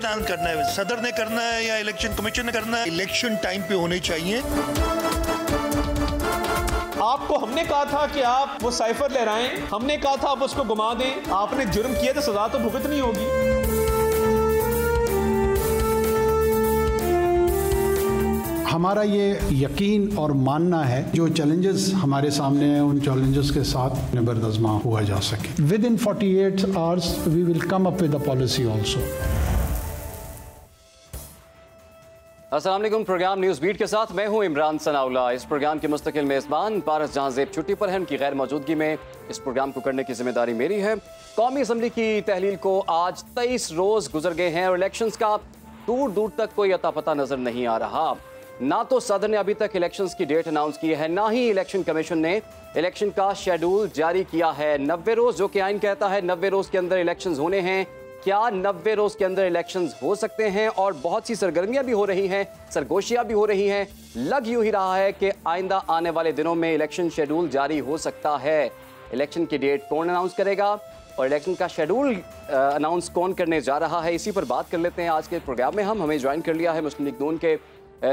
ऐलान करना है? सदर ने करना है या इलेक्शन कमीशन ने करना है? इलेक्शन टाइम पे होने चाहिए। आपको हमने कहा था कि आप वो साइफर लहराएं, हमने कहा था आप उसको घुमा दें। आपने जुर्म किया तो सजा तो भुगतनी होगी। हमारा ये यकीन और मानना है जो चैलेंजेस हमारे सामने हैं उन चैलेंजेस के साथ निबर्दज़मा हुआ जा सके। Within 48 hours we will come up with a policy also. अस्सलाम वालेकुम। प्रोग्राम न्यूज़ बीट के साथ मैं हूं इमरान सनाउल्लाह। इस प्रोग्राम के मुस्तकिल मेज़बान पारस जहांज़ेब छुट्टी पर हैं। उनकी गैर मौजूदगी में इस प्रोग्राम को करने की जिम्मेदारी मेरी है। कौमी असम्बली की तहलील को आज 23 रोज़ गुजर गए हैं और इलेक्शंस का दूर दूर तक कोई अता पता नजर नहीं आ रहा। ना तो सदर ने अभी तक इलेक्शंस की डेट अनाउंस की है, ना ही इलेक्शन कमीशन ने इलेक्शन का शेड्यूल जारी किया है। 90 रोज जो कि आइन कहता है 90 रोज के अंदर इलेक्शंस होने हैं। क्या 90 रोज के अंदर इलेक्शंस हो सकते हैं? और बहुत सी सरगर्मियां भी हो रही हैं, सरगोशियां भी हो रही हैं। लग यूं ही रहा है कि आइंदा आने वाले दिनों में इलेक्शन शेड्यूल जारी हो सकता है। इलेक्शन की डेट कौन अनाउंस करेगा और इलेक्शन का शेड्यूल अनाउंस कौन करने जा रहा है, इसी पर बात कर लेते हैं आज के प्रोग्राम में। हमें ज्वाइन कर लिया है मुस्लिम लीग नून के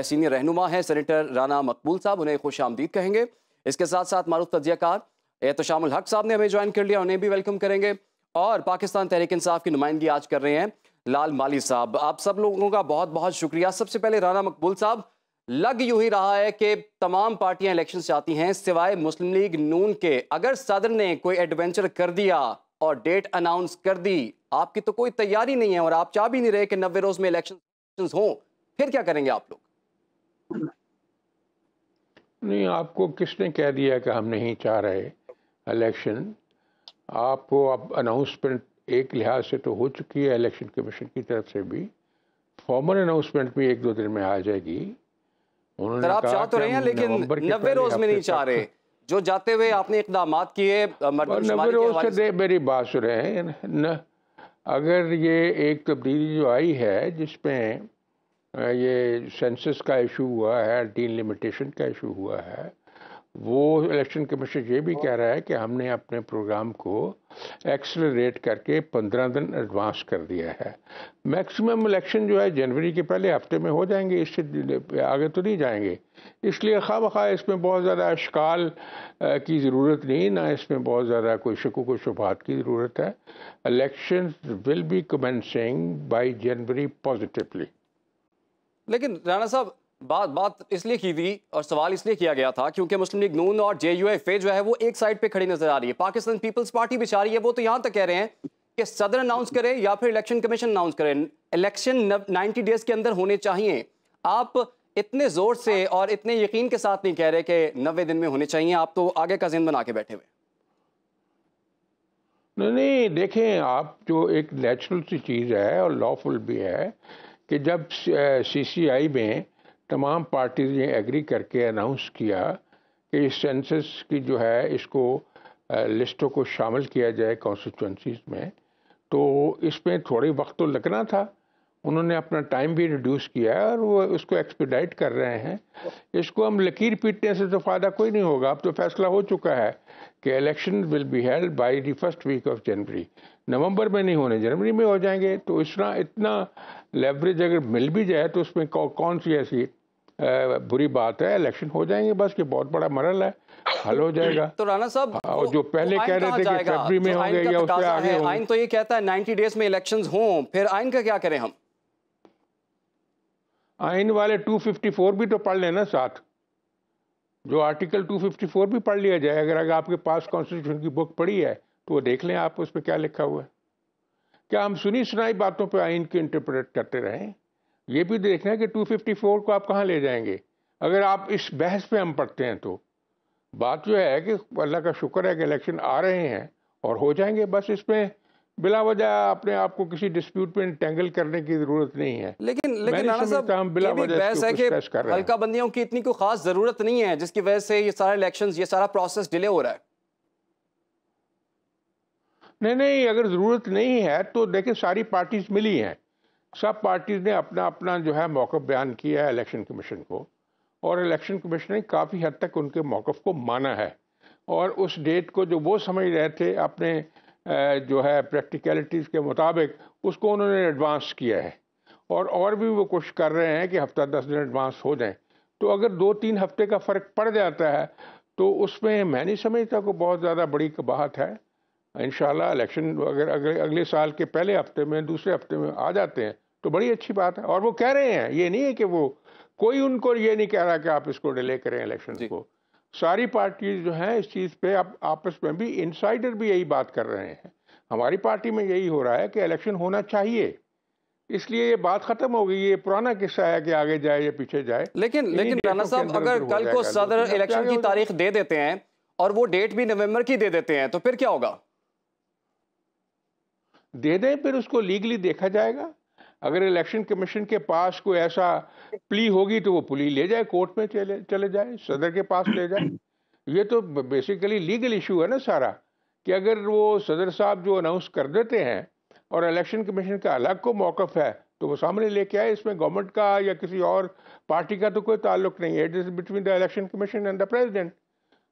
सीनियर रहनुमा है सेनेटर राना मकबूल साहब, उन्हें खुश आमदीद कहेंगे। इसके साथ साथ मारूफ तजियाकार एहतशामुल हक साहब ने हमें ज्वाइन कर लिया, उन्हें भी वेलकम करेंगे। और पाकिस्तान तहरीक इंसाफ की नुमाइंदगी आज कर रहे हैं लाल माली साहब। आप सब लोगों का बहुत बहुत शुक्रिया। सबसे पहले राना मकबूल साहब, लग यूं ही रहा है कि तमाम पार्टियां इलेक्शन चाहती हैं सिवाय मुस्लिम लीग नून के। अगर सदर ने कोई एडवेंचर कर दिया और डेट अनाउंस कर दी, आपकी तो कोई तैयारी नहीं है और आप चाह भी नहीं रहे कि 90 रोज में इलेक्शन हों, फिर क्या करेंगे आप लोग? नहीं, आपको किसने कह दिया कि हम नहीं चाह रहे इलेक्शन? आपको अब अनाउंसमेंट एक लिहाज से तो हो चुकी है इलेक्शन कमीशन की तरफ से भी। फॉर्मल अनाउंसमेंट भी 1-2 दिन में आ जाएगी। उन्होंने आप चाह तो रहे हैं लेकिन 90 रोज में नहीं चाह रहे। जो जाते हुए आपने इकदाम किए 90 रोज से मेरी बात सुन रहे हैं। अगर ये एक तब्दीली जो आई है जिसमें ये सेंसस का इशू हुआ है, डिलिमिटेशन का इशू हुआ है, वो इलेक्शन कमीशन ये भी कह रहा है कि हमने अपने प्रोग्राम को एक्सेलरेट करके 15 दिन एडवांस कर दिया है। मैक्सिमम इलेक्शन जो है जनवरी के पहले हफ्ते में हो जाएंगे, इससे आगे तो नहीं जाएंगे। इसलिए खामखा इसमें बहुत ज़्यादा इश्काल की ज़रूरत नहीं, ना इसमें बहुत ज़्यादा कोई शक व शुबहात की ज़रूरत है। Election will B commencing by January positively. लेकिन राणा साहब, बात इसलिए की थी और सवाल इसलिए किया गया था क्योंकि मुस्लिम लीग नून और JUFA जो है वो एक साइड पे खड़ी नजर आ रही है। पाकिस्तान पीपल्स पार्टी भी चाह रही है, वो तो यहां तक कह रहे हैं कि सदर अनाउंस करे या फिर इलेक्शन कमीशन अनाउंस करे, इलेक्शन 90 डेज के अंदर होने चाहिए। आप इतने जोर से और इतने यकीन के साथ नहीं कह रहे कि 90 दिन में होने चाहिए, आप तो आगे का जिन बना के बैठे हुए। नहीं, देखें आप, जो एक नेचुरल सी चीज़ है और लॉफुल भी है कि जब CCI में तमाम पार्टीज ने एग्री करके अनाउंस किया कि इस सेंसस की जो है इसको लिस्टों को शामिल किया जाए कॉन्स्टिट्यूंसीज में, तो इसमें थोड़ी वक्त तो लगना था। उन्होंने अपना टाइम भी रिड्यूस किया है और वो उसको एक्सपीडाइट कर रहे हैं। इसको हम लकीर पीटने से तो फ़ायदा कोई नहीं होगा। अब तो फैसला हो चुका है कि election will be held by the first week of January. नवंबर में नहीं होने, जनवरी में हो जाएंगे। तो इतना लेवरेज अगर मिल भी जाए तो उसमें कौन सी ऐसी बुरी बात है? इलेक्शन हो जाएंगे, बस ये बहुत बड़ा मरल है, हल हो जाएगा। तो राणा साहब, और जो पहले कह रहे थे कि फरवरी में होंगे या उससे आगे होंगे, आइन तो ये कहता है 90 डेज में इलेक्शंस हों, फिर आइन का क्या करें हम? आइन वाले 254 भी तो पढ़ लेना साथ, जो आर्टिकल 254 भी पढ़ लिया जाए। अगर आपके पास कॉन्स्टिट्यूशन की बुक पढ़ी है तो वो देख लें आप, उस पर क्या लिखा हुआ है। क्या हम सुनी सुनाई बातों पे आइन को इंटरप्रेट करते रहें? ये भी देखना है कि 254 को आप कहाँ ले जाएंगे। अगर आप इस बहस पे हम पढ़ते हैं तो बात जो है कि अल्लाह का शुक्र है कि इलेक्शन आ रहे हैं और हो जाएंगे। बस इसमें बिला वजह अपने आप को किसी डिस्प्यूट में इंटेंगल करने की जरूरत नहीं है। लेकिन राणा साहब, हम बिला वजह है कि हल्का बंदियों की इतनी कोई खास जरूरत नहीं है जिसकी वजह से ये सारा इलेक्शंस, ये सारा प्रोसेस डिले हो रहा है। नहीं, अगर ज़रूरत नहीं है तो देखिए सारी पार्टीज मिली हैं, सब पार्टीज ने अपना अपना जो है मौक़िफ़ बयान किया है इलेक्शन कमीशन को, और इलेक्शन कमीशन ने काफ़ी हद तक उनके मौक़िफ़ को माना है। और उस डेट को जो वो समझ रहे थे अपने जो है प्रैक्टिकलिटीज़ के मुताबिक, उसको उन्होंने एडवांस किया है। और भी वो कोशिश कर रहे हैं कि हफ्ता 10 दिन एडवांस हो जाए। तो अगर 2-3 हफ्ते का फ़र्क पड़ जाता है तो उसमें मैं नहीं समझता को बहुत ज़्यादा बड़ी कबाहत है। इंशाल्लाह इलेक्शन अगर अगले साल के पहले हफ्ते में, दूसरे हफ्ते में आ जाते हैं तो बड़ी अच्छी बात है। और वो कह रहे हैं, ये नहीं है कि वो कोई उनको ये नहीं कह रहा कि आप इसको डिले करें इलेक्शन को। सारी पार्टीज जो हैं इस चीज़ पे अब आपस में भी, इनसाइडर भी यही बात कर रहे हैं। हमारी पार्टी में यही हो रहा है कि इलेक्शन होना चाहिए, इसलिए ये बात खत्म हो गई। ये पुराना किस्सा है कि आगे जाए या पीछे जाए। लेकिन राणा साहब, अगर कल को सदर इलेक्शन की तारीख दे देते हैं और वो डेट भी नवंबर की दे देते हैं तो फिर क्या होगा? दे दें, फिर उसको लीगली देखा जाएगा। अगर इलेक्शन कमीशन के पास कोई ऐसा प्ली होगी तो वो प्ली ले जाए, कोर्ट में चले जाए, सदर के पास ले जाए। ये तो बेसिकली लीगल इशू है ना सारा, कि अगर वो सदर साहब जो अनाउंस कर देते हैं और इलेक्शन कमीशन का अलग को मौक़िफ़ है तो वो सामने लेके आए। इसमें गवर्नमेंट का या किसी और पार्टी का तो कोई ताल्लुक नहीं है। It is between the election commission and the president.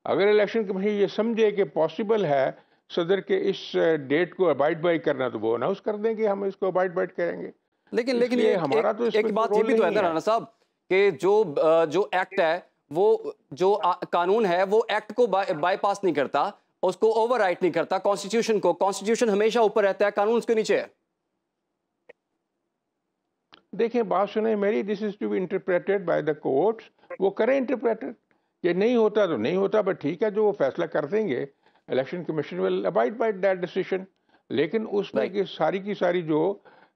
अगर इलेक्शन कमीशन ये समझे कि पॉसिबल है सदर के इस डेट को अबाइड बाई करना तो वो अनाउंस कर देंगे हम इसको अबाइड बाइड करेंगे। लेकिन ये हमारा तो एक बात ये भी तो है ना राणा साहब कि जो एक्ट है, वो जो कानून है वो एक्ट को बाईपास नहीं करता, उसको ओवरराइट नहीं करता कॉन्स्टिट्यूशन को। कॉन्स्टिट्यूशन हमेशा ऊपर रहता है, कानून उसके नीचे है। देखिए बात सुने मेरी, this is to be interpreted by the courts. वो करें इंटरप्रेटेड, ये नहीं होता तो नहीं होता, बट ठीक है जो वो फैसला कर देंगे election commission will abide by that decision. लेकिन उसमें की सारी जो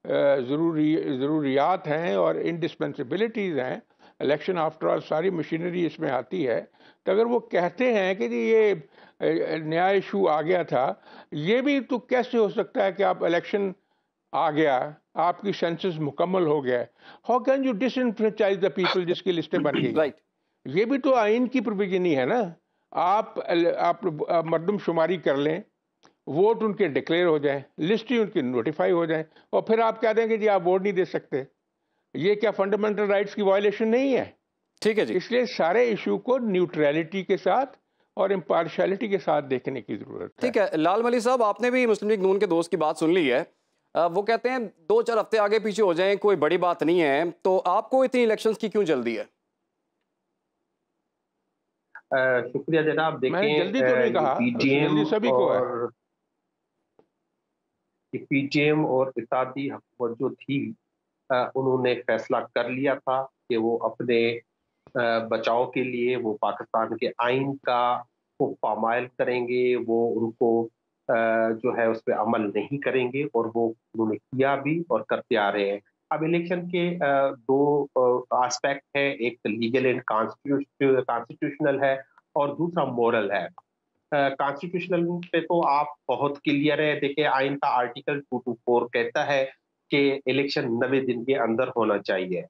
ज़रूरियात हैं और इंडिस्पेंसिबिलिटीज़ हैं, इलेक्शन आफ्टर ऑल सारी मशीनरी इसमें आती है। तो अगर वो कहते हैं कि जी ये नया इशू आ गया था, ये भी तो कैसे हो सकता है कि आप इलेक्शन आ गया, आपकी सेंसस मुकम्मल हो गया, how can you disenfranchise the people जिसकी लिस्टें बन गई? राइट, ये भी तो आइन की प्रोविजन ही है ना। आप मरदमशुमारी कर लें, वोट उनके डिक्लेयर हो जाए, लिस्ट ही उनकी नोटिफाई हो जाए, और फिर आप कह देंगे जी आप वोट नहीं दे सकते। ये क्या फंडामेंटल राइट्स की वायलेशन नहीं है? ठीक है जी। इसलिए सारे इशू को न्यूट्रलिटी के साथ और इम्पार्शियलिटी के साथ देखने की जरूरत है। ठीक है, लाल मलिक साहब, आपने भी मुस्लिम लीग नून के दोस्त की बात सुन ली है। वो कहते हैं 2-4 हफ्ते आगे पीछे हो जाएं कोई बड़ी बात नहीं है, तो आपको इतनी इलेक्शंस की क्यों जल्दी है? शुक्रिया जनाब। देखें, मैंने जल्दी तो नहीं कहा, जल्दी सभी को है। पीटीएम और इत्तेहादी हुकूमत जो थी उन्होंने फैसला कर लिया था कि वो अपने बचाव के लिए वो पाकिस्तान के आइन का वो पामाइल करेंगे, वो उनको जो है उस पर अमल नहीं करेंगे, और वो उन्होंने किया भी और करते आ रहे हैं। अब इलेक्शन के दो एस्पेक्ट है, एक लीगल एंड कॉन्स्टिट्यूशनल है और दूसरा मॉरल है। कॉन्स्टिट्यूशनल पे तो आप बहुत क्लियर है। देखिए आइन का आर्टिकल 224 कहता है कि इलेक्शन 90 दिन के अंदर होना चाहिए,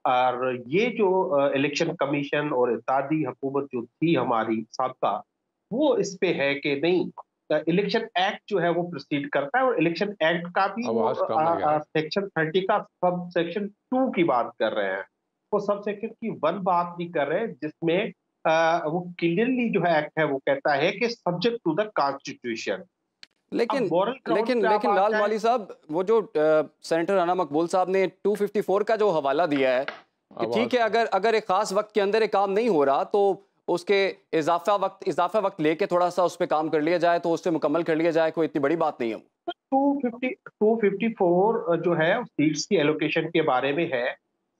और ये जो इलेक्शन कमीशन और इत्तेहादी हुकूमत जो थी हमारी साबका, वो इस पे है कि नहीं, इलेक्शन एक्ट जो है वो प्रोसीड करता है, और इलेक्शन एक्ट का भी सेक्शन 30 का सब सेक्शन 2 की बात कर रहे हैं, वो सब सेक्शन की 1 बात नहीं कर रहे हैं, जिसमें वो क्लियरली जो है एक्ट है वो कहता है कि सब्जेक्ट टू द कॉन्स्टिट्यूशन। लेकिन लाल माली साहब, वो जो सेनेटर राना मकबूल साहब ने 254 का जो हवाला दिया है कि ठीक है, अगर एक खास वक्त के अंदर एक काम नहीं हो रहा तो उसके इजाफा वक्त लेके थोड़ा सा उस पर काम कर लिया जाए, तो उससे मुकम्मल कर लिया जाए, कोई इतनी बड़ी बात नहीं है। 254 जो है सीट्स की एलोकेशन के बारे में है।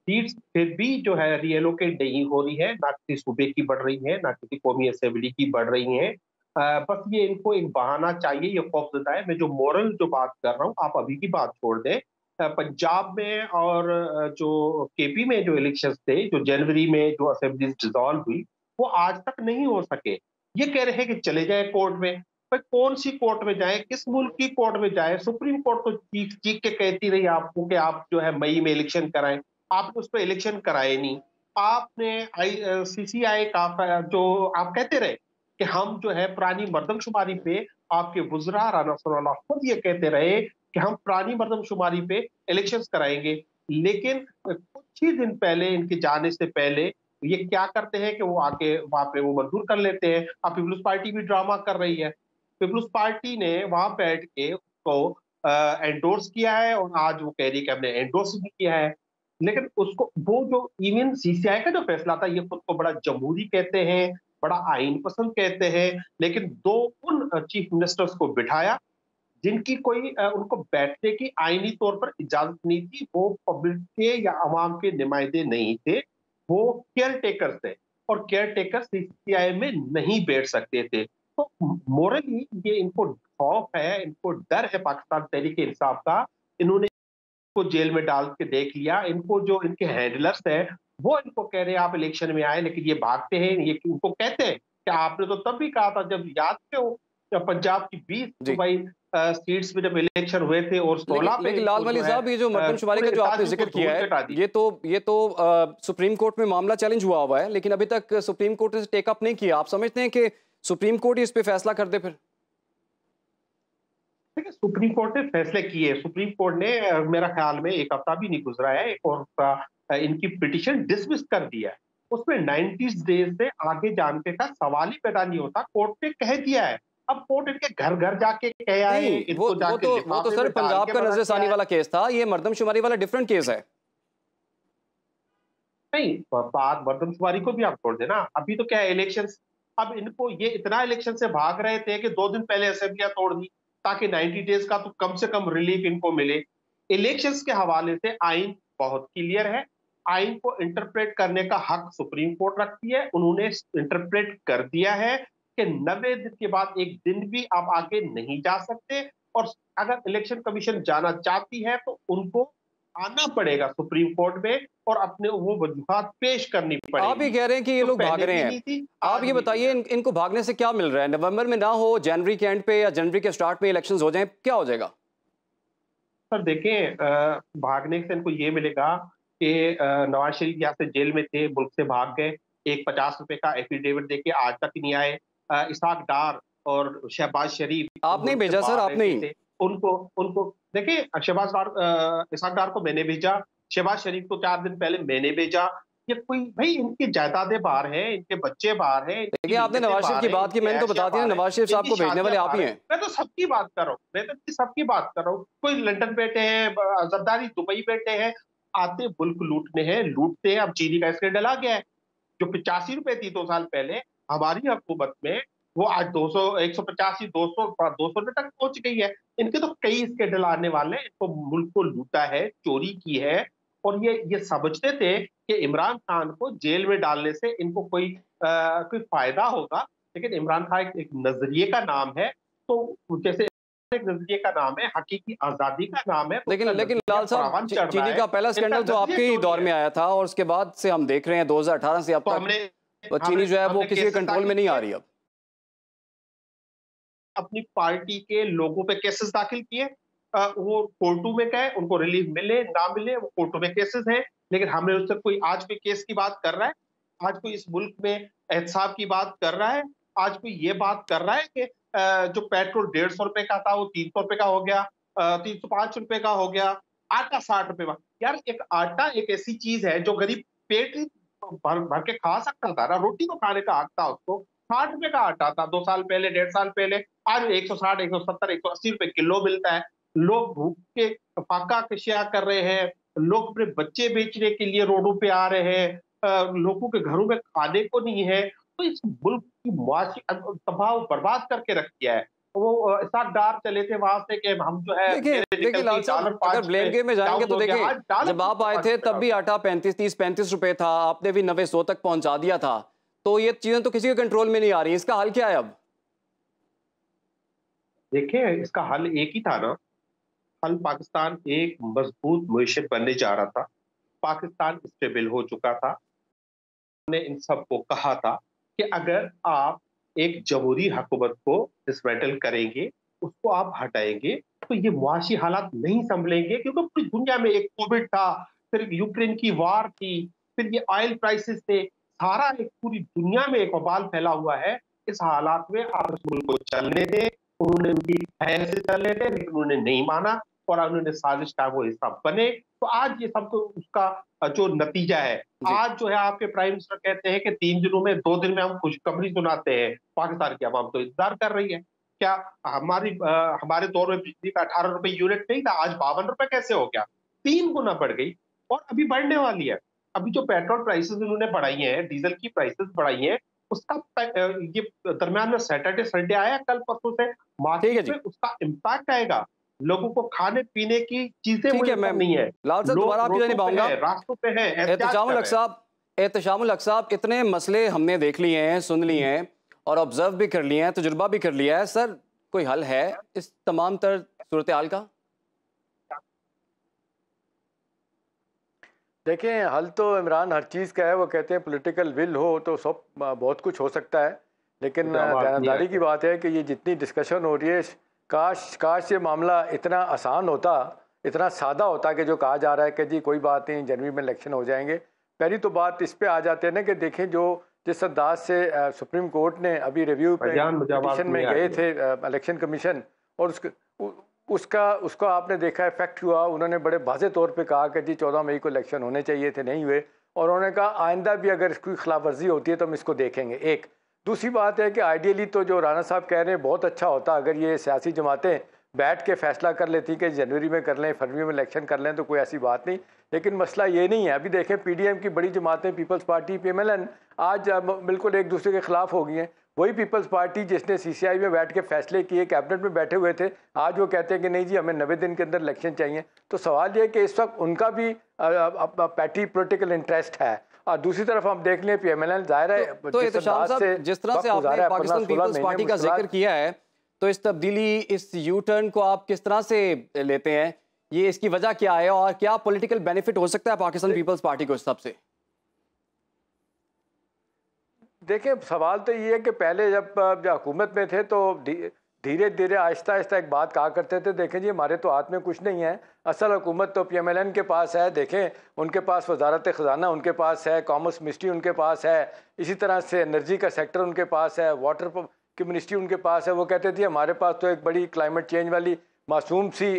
सीट्स फिर भी जो है रीएलोकेट नहीं हो रही है, ना किसी सूबे की बढ़ रही है, ना किसी कौमी असेंबली की बढ़ रही है। बस ये इनको एक बहाना चाहिए, ये खौफजदा है। मैं जो मॉरल जो बात कर रहा हूँ, आप अभी की बात छोड़ दें, पंजाब में और जो केपी में जो इलेक्शन थे, जो जनवरी में जो असेंबली डिसॉल्व हुई, वो आज तक नहीं हो सके। ये कह रहे हैं कि चले जाए कोर्ट में, पर कौन सी कोर्ट में जाए, किस मुल्क की कोर्ट में जाए? सुप्रीम कोर्ट तो चीख के कहती रही आपको कि आप जो है मई में इलेक्शन कराएं, आपने उस पर इलेक्शन कराए नहीं। आपने सीसीआई का जो आप कहते रहे कि हम जो है पुरानी मर्दमशुमारी पे, आपके वुज़रा राना सनाउल्लाह खुद ये कहते रहे कि हम पुरानी मर्दमशुमारी पे इलेक्शंस कराएंगे, लेकिन कुछ ही दिन पहले, इनके जाने से पहले, ये क्या करते हैं कि वो आके वहां पे वो मंजूर कर लेते हैं। अब पीपल्स पार्टी भी ड्रामा कर रही है। पीपल्स पार्टी ने वहां बैठ के उसको एंडोर्स किया है और आज वो कह रही है कि हमने एंडोर्स भी किया है। लेकिन उसको वो जो इवन सीसीआई का जो फैसला था, ये खुद को बड़ा जमहूरी कहते हैं, बड़ा आइन पसंद कहते हैं, लेकिन दो उन चीफ मिनिस्टर्स को बिठाया जिनकी कोई उनको बैठने की आईनी तौर पर इजाजत नहीं थी। वो पब्लिक के या अवाम के नुमाइंदे नहीं थे, वो केयर टेकर्स थे और केयर टेकर सीसीआई में नहीं बैठ सकते थे। तो मोरली ये इनको खौफ है, इनको डर है पाकिस्तान तहरीक इंसाफ का। इन्होंने को जेल में डाल के देख लिया। इनको जो इनके हैंडलर्स हैं वो इनको कह रहे हैं आप इलेक्शन में आए, लेकिन ये भागते हैं। ये उनको कहते हैं कि आपने तो तब भी कहा था, जब याद हो जब पंजाब की 20 सूबाई सीट्स में जब इलेक्शन हुए थे और 16 पे। लेकिन लाल वली साहब, ये जो मरदमशुमारी का जो आपने जिक्र किया है, ये तो सुप्रीम कोर्ट में मामला चैलेंज हुआ है, लेकिन अभी तक सुप्रीम कोर्ट ने टेक अप नहीं किया। आप समझते हैं कि सुप्रीम कोर्ट इस पे फैसला कर दे? फिर देखिए, सुप्रीम कोर्ट ने फैसले किए। सुप्रीम कोर्ट ने मेरा ख्याल में एक हफ्ता भी नहीं गुजरा है, एक और इनकी पिटीशन डिसमिस कर दिया है। उसमें 90 डेज से आगे जाने का सवाल ही पैदा नहीं होता। कोर्ट ने कह दिया है। अब कोर्ट इनके घर घर जाके कह आए, वो तो सर पंजाब का नजरसानी वाला केस था, ये मर्दमशुमारी वाला डिफरेंट केस है। नहीं, बात मर्दमशुमारी को भी आप छोड़ देना। अभी तो क्या है, इलेक्शंस। अब इनको ये इतना इलेक्शन से भाग रहे थे कि 2 दिन पहले असेंबलियां तोड़ दी ताकि 90 डेज का तो कम से कम रिलीफ इनको मिले। इलेक्शंस के हवाले से आइन बहुत क्लियर है। आइन को इंटरप्रेट करने का हक सुप्रीम कोर्ट रखती है। उन्होंने इंटरप्रेट कर दिया है कि 90 दिन के बाद एक दिन भी आप आगे नहीं जा सकते, और अगर इलेक्शन कमीशन जाना चाहती है तो उनको आना पड़ेगा सुप्रीम कोर्ट में और अपने वो वजूहात पेश करनी पड़ेगी। आप ही कह रहे हैं कि ये लोग भाग रहे हैं। आप ये बताइए, इनको भागने से क्या मिल रहा है? नवंबर में ना हो, जनवरी के एंड पे या जनवरी के स्टार्ट में इलेक्शंस हो जाएं, क्या हो जाएगा? सर देखें, भागने से इनको ये मिलेगा कि नवाज शरीफ यहाँ से जेल में थे, मुल्क से भाग गए, एक 50 रुपए का एफिडेविट देके आज तक नहीं आए। इसाक डार और शहबाज शरीफ आपने भेजा सर? आप नहीं? उनको देखिए, इसाक डार को मैंने भेजा, शहबाज शरीफ को 4 दिन पहले मैंने भेजा। ये कोई भाई, इनकी जायदादें बाहर हैं, इनके बच्चे बाहर हैं। देखिए, आपने नवाज शरीफ की बात की, मैंने तो बता दिया, नवाज शरीफ साहब को भेजने वाले आप ही हैं। मैं तो सबकी बात कर रहा हूँ, मैं तो सबकी बात कर रहा हूँ। कोई लंदन बैठे हैं, जरदारी दुबई बैठे हैं, आते मुल्क लूटने हैं, लूटते हैं। अब चीनी का स्कैंडल आ गया है, जो 85 रुपए थी 2 साल पहले हमारी हुकूमत में, वो आज 200, 185, 200 रुपए तक पहुंच गई है। इनके तो कई स्कैंडल आने वाले हैं। इनको मुल्क को लूटा है, चोरी की है, और ये समझते थे कि इमरान खान को जेल में डालने से इनको कोई फायदा होगा। लेकिन इमरान खान एक नजरिए का नाम है, तो जैसे एक नजरिए का नाम है, हकीकी आजादी का नाम है। लेकिन लाल साहब, चीनी का पहला स्कैंडल तो आपके ही दौर में आया था, और उसके बाद से हम देख रहे हैं 2018 से अब तक तो चीनी जो है वो किसी के कंट्रोल में नहीं आ रही। अब अपनी पार्टी के लोगों पे केसेस दाखिल किए, वो कोर्टों में गए, उनको रिलीफ मिले ना मिले, वो कोर्टों में केसेस हैं। लेकिन हमने उससे कोई आज कोई केस की बात कर रहा है? आज कोई इस मुल्क में एहतसाब की बात कर रहा है? आज कोई ये बात कर रहा है कि जो पेट्रोल 150 रुपए का था वो 300 रुपए का हो गया, 305 रुपए का हो गया, आटा 60 रुपए का? यार, एक आटा एक ऐसी चीज है जो गरीब पेट भर के खा सकता था ना, रोटी तो खाने का हक था उसको। 60 रुपए का आटा था 2 साल पहले, 1.5 साल पहले। आज 160, 170, 180 रुपए किलो मिलता है। लोग भूख के फाका कशिया कर रहे हैं, लोग अपने बच्चे बेचने के लिए रोडों पे आ रहे हैं, लोगों के घरों में खाने को नहीं है। तो इस मुल्क की मुआशी तबाह बर्बाद करके रख दिया है। वो इसाक डार चले थे वहां से कि हम जो है, देखिए लाल साहब, अगर ब्लेम गेम में जाएंगे तो देखिए, जब आप आए थे तब भी आटा 30-35 रुपए था, आपने भी 90-100 तक पहुंचा दिया था। तो ये चीजें तो किसी के कंट्रोल में नहीं आ रही। इसका हल क्या है अब? देखिए, इसका हल एक ही था ना। हल पाकिस्तान एक मजबूत मुईशत बनने जा रहा था, पाकिस्तान स्टेबल हो चुका था। हमने इन सबको कहा था कि अगर आप एक जमहूरी हुकूमत को डिसमेंटल करेंगे, उसको आप हटाएंगे, तो ये मुआशी हालात नहीं संभलेंगे। क्योंकि पूरी दुनिया में एक कोविड था, फिर यूक्रेन की वार थी, फिर ये ऑयल प्राइसेस थे, सारा एक पूरी दुनिया में एक वबाल फैला हुआ है। इस हालात में आप इस मुल्क को चलने थे, उन्होंने उनकी खैर से चलने थे, लेकिन उन्होंने नहीं माना और उन्होंने साजिश का वो हिस्सा बने। तो आज ये सब तो उसका जो नतीजा है। आज जो है आपके प्राइम मिनिस्टर कहते हैं कि 3 दिनों में 2 दिन में हम खुशखबरी सुनाते हैं। पाकिस्तान की आवाम तो इंतजार कर रही है। क्या हमारे दौर में बिजली का 18 रुपए यूनिट नहीं था, आज 52 रुपए कैसे हो गया? 3 गुना बढ़ गई और अभी बढ़ने वाली है। अभी जो पेट्रोल प्राइसेस उन्होंने बढ़ाई हैं, डीजल की प्राइसेस बढ़ाई हैं, उसका ये दरम्यान में सैटरडे संडे आया कल परसों से, मार्केट में उसका इम्पैक्ट आएगा। लोगों को खाने पीने की चीजें नहीं है। लाल साहब दोबारा आपकी जानिब आऊंगा, रास्तों पे है। एहतशामुल हक साहब, इतने मसले हमने देख लिए हैं, सुन लिए हैं और ऑब्जर्व भी कर लिए हैं, तजुर्बा भी कर लिया है। सर कोई हल है इस तमाम तर सूरत हाल का? देखें, हल तो इमरान हर चीज़ का है। वो कहते हैं पॉलिटिकल विल हो तो सब बहुत कुछ हो सकता है, लेकिन ध्यानदारी की बात है कि ये जितनी डिस्कशन हो रही है, काश ये मामला इतना आसान होता, इतना सादा होता कि जो कहा जा रहा है कि जी कोई बात नहीं, जनवरी में इलेक्शन हो जाएंगे। पहली तो बात इस पे आ जाते हैं ना कि देखें जो जिस अंदाज से सुप्रीम कोर्ट ने अभी रिव्यू पिटीशन में गए थे इलेक्शन कमीशन, और उसका आपने देखा इफेक्ट हुआ। उन्होंने बड़े वाज़ेह तौर पे कहा कि जी 14 मई को इलेक्शन होने चाहिए थे, नहीं हुए, और उन्होंने कहा आइंदा भी अगर इसकी खिलाफ वर्जी होती है तो हम इसको देखेंगे। एक दूसरी बात है कि आइडियली तो जो राना साहब कह रहे हैं बहुत अच्छा होता अगर ये सियासी जमातें बैठ के फैसला कर लेती कि जनवरी में कर लें, फरवरी में इलेक्शन कर लें, तो कोई ऐसी बात नहीं। लेकिन मसला ये नहीं है। अभी देखें पीडीएम की बड़ी जमातें, पीपल्स पार्टी, पीएमएलएन, आज बिल्कुल एक दूसरे के खिलाफ हो गई हैं। वही पीपल्स पार्टी जिसने सीसीआई में बैठ के फैसले किए, कैबिनेट में बैठे हुए थे, आज वो कहते हैं कि नहीं जी हमें 90 दिन के अंदर इलेक्शन चाहिए। तो सवाल ये है कि इस वक्त उनका भी पैटी पॉलिटिकल इंटरेस्ट है। और दूसरी तरफ हम देख लें पीएमएलएन, जाहिर है तो एहतशाम साहब जिस तरह से आपने पाकिस्तान पीपल्स पार्टी का जिक्र किया है, तो इस तब्दीली, इस यू टर्न को आप किस तरह से लेते हैं? ये इसकी वजह क्या है और क्या पॉलिटिकल बेनिफिट हो सकता है पाकिस्तान पीपल्स पार्टी को इस सब से? देखिए, सवाल तो ये है कि पहले जब हुकूमत में थे तो धीरे धीरे आहिस्ता आहिस्ता एक बात कहा करते थे, देखें जी हमारे तो हाथ में कुछ नहीं है, असल हुकूमत तो पीएमएलएन के पास है। देखें उनके पास वजारत ख़जाना उनके पास है, कॉमर्स मिनिस्ट्री उनके पास है, इसी तरह से एनर्जी का सेक्टर उनके पास है, वाटर की मिनिस्ट्री उनके पास है। वो कहते थे हमारे पास तो एक बड़ी क्लाइमेट चेंज वाली मासूम सी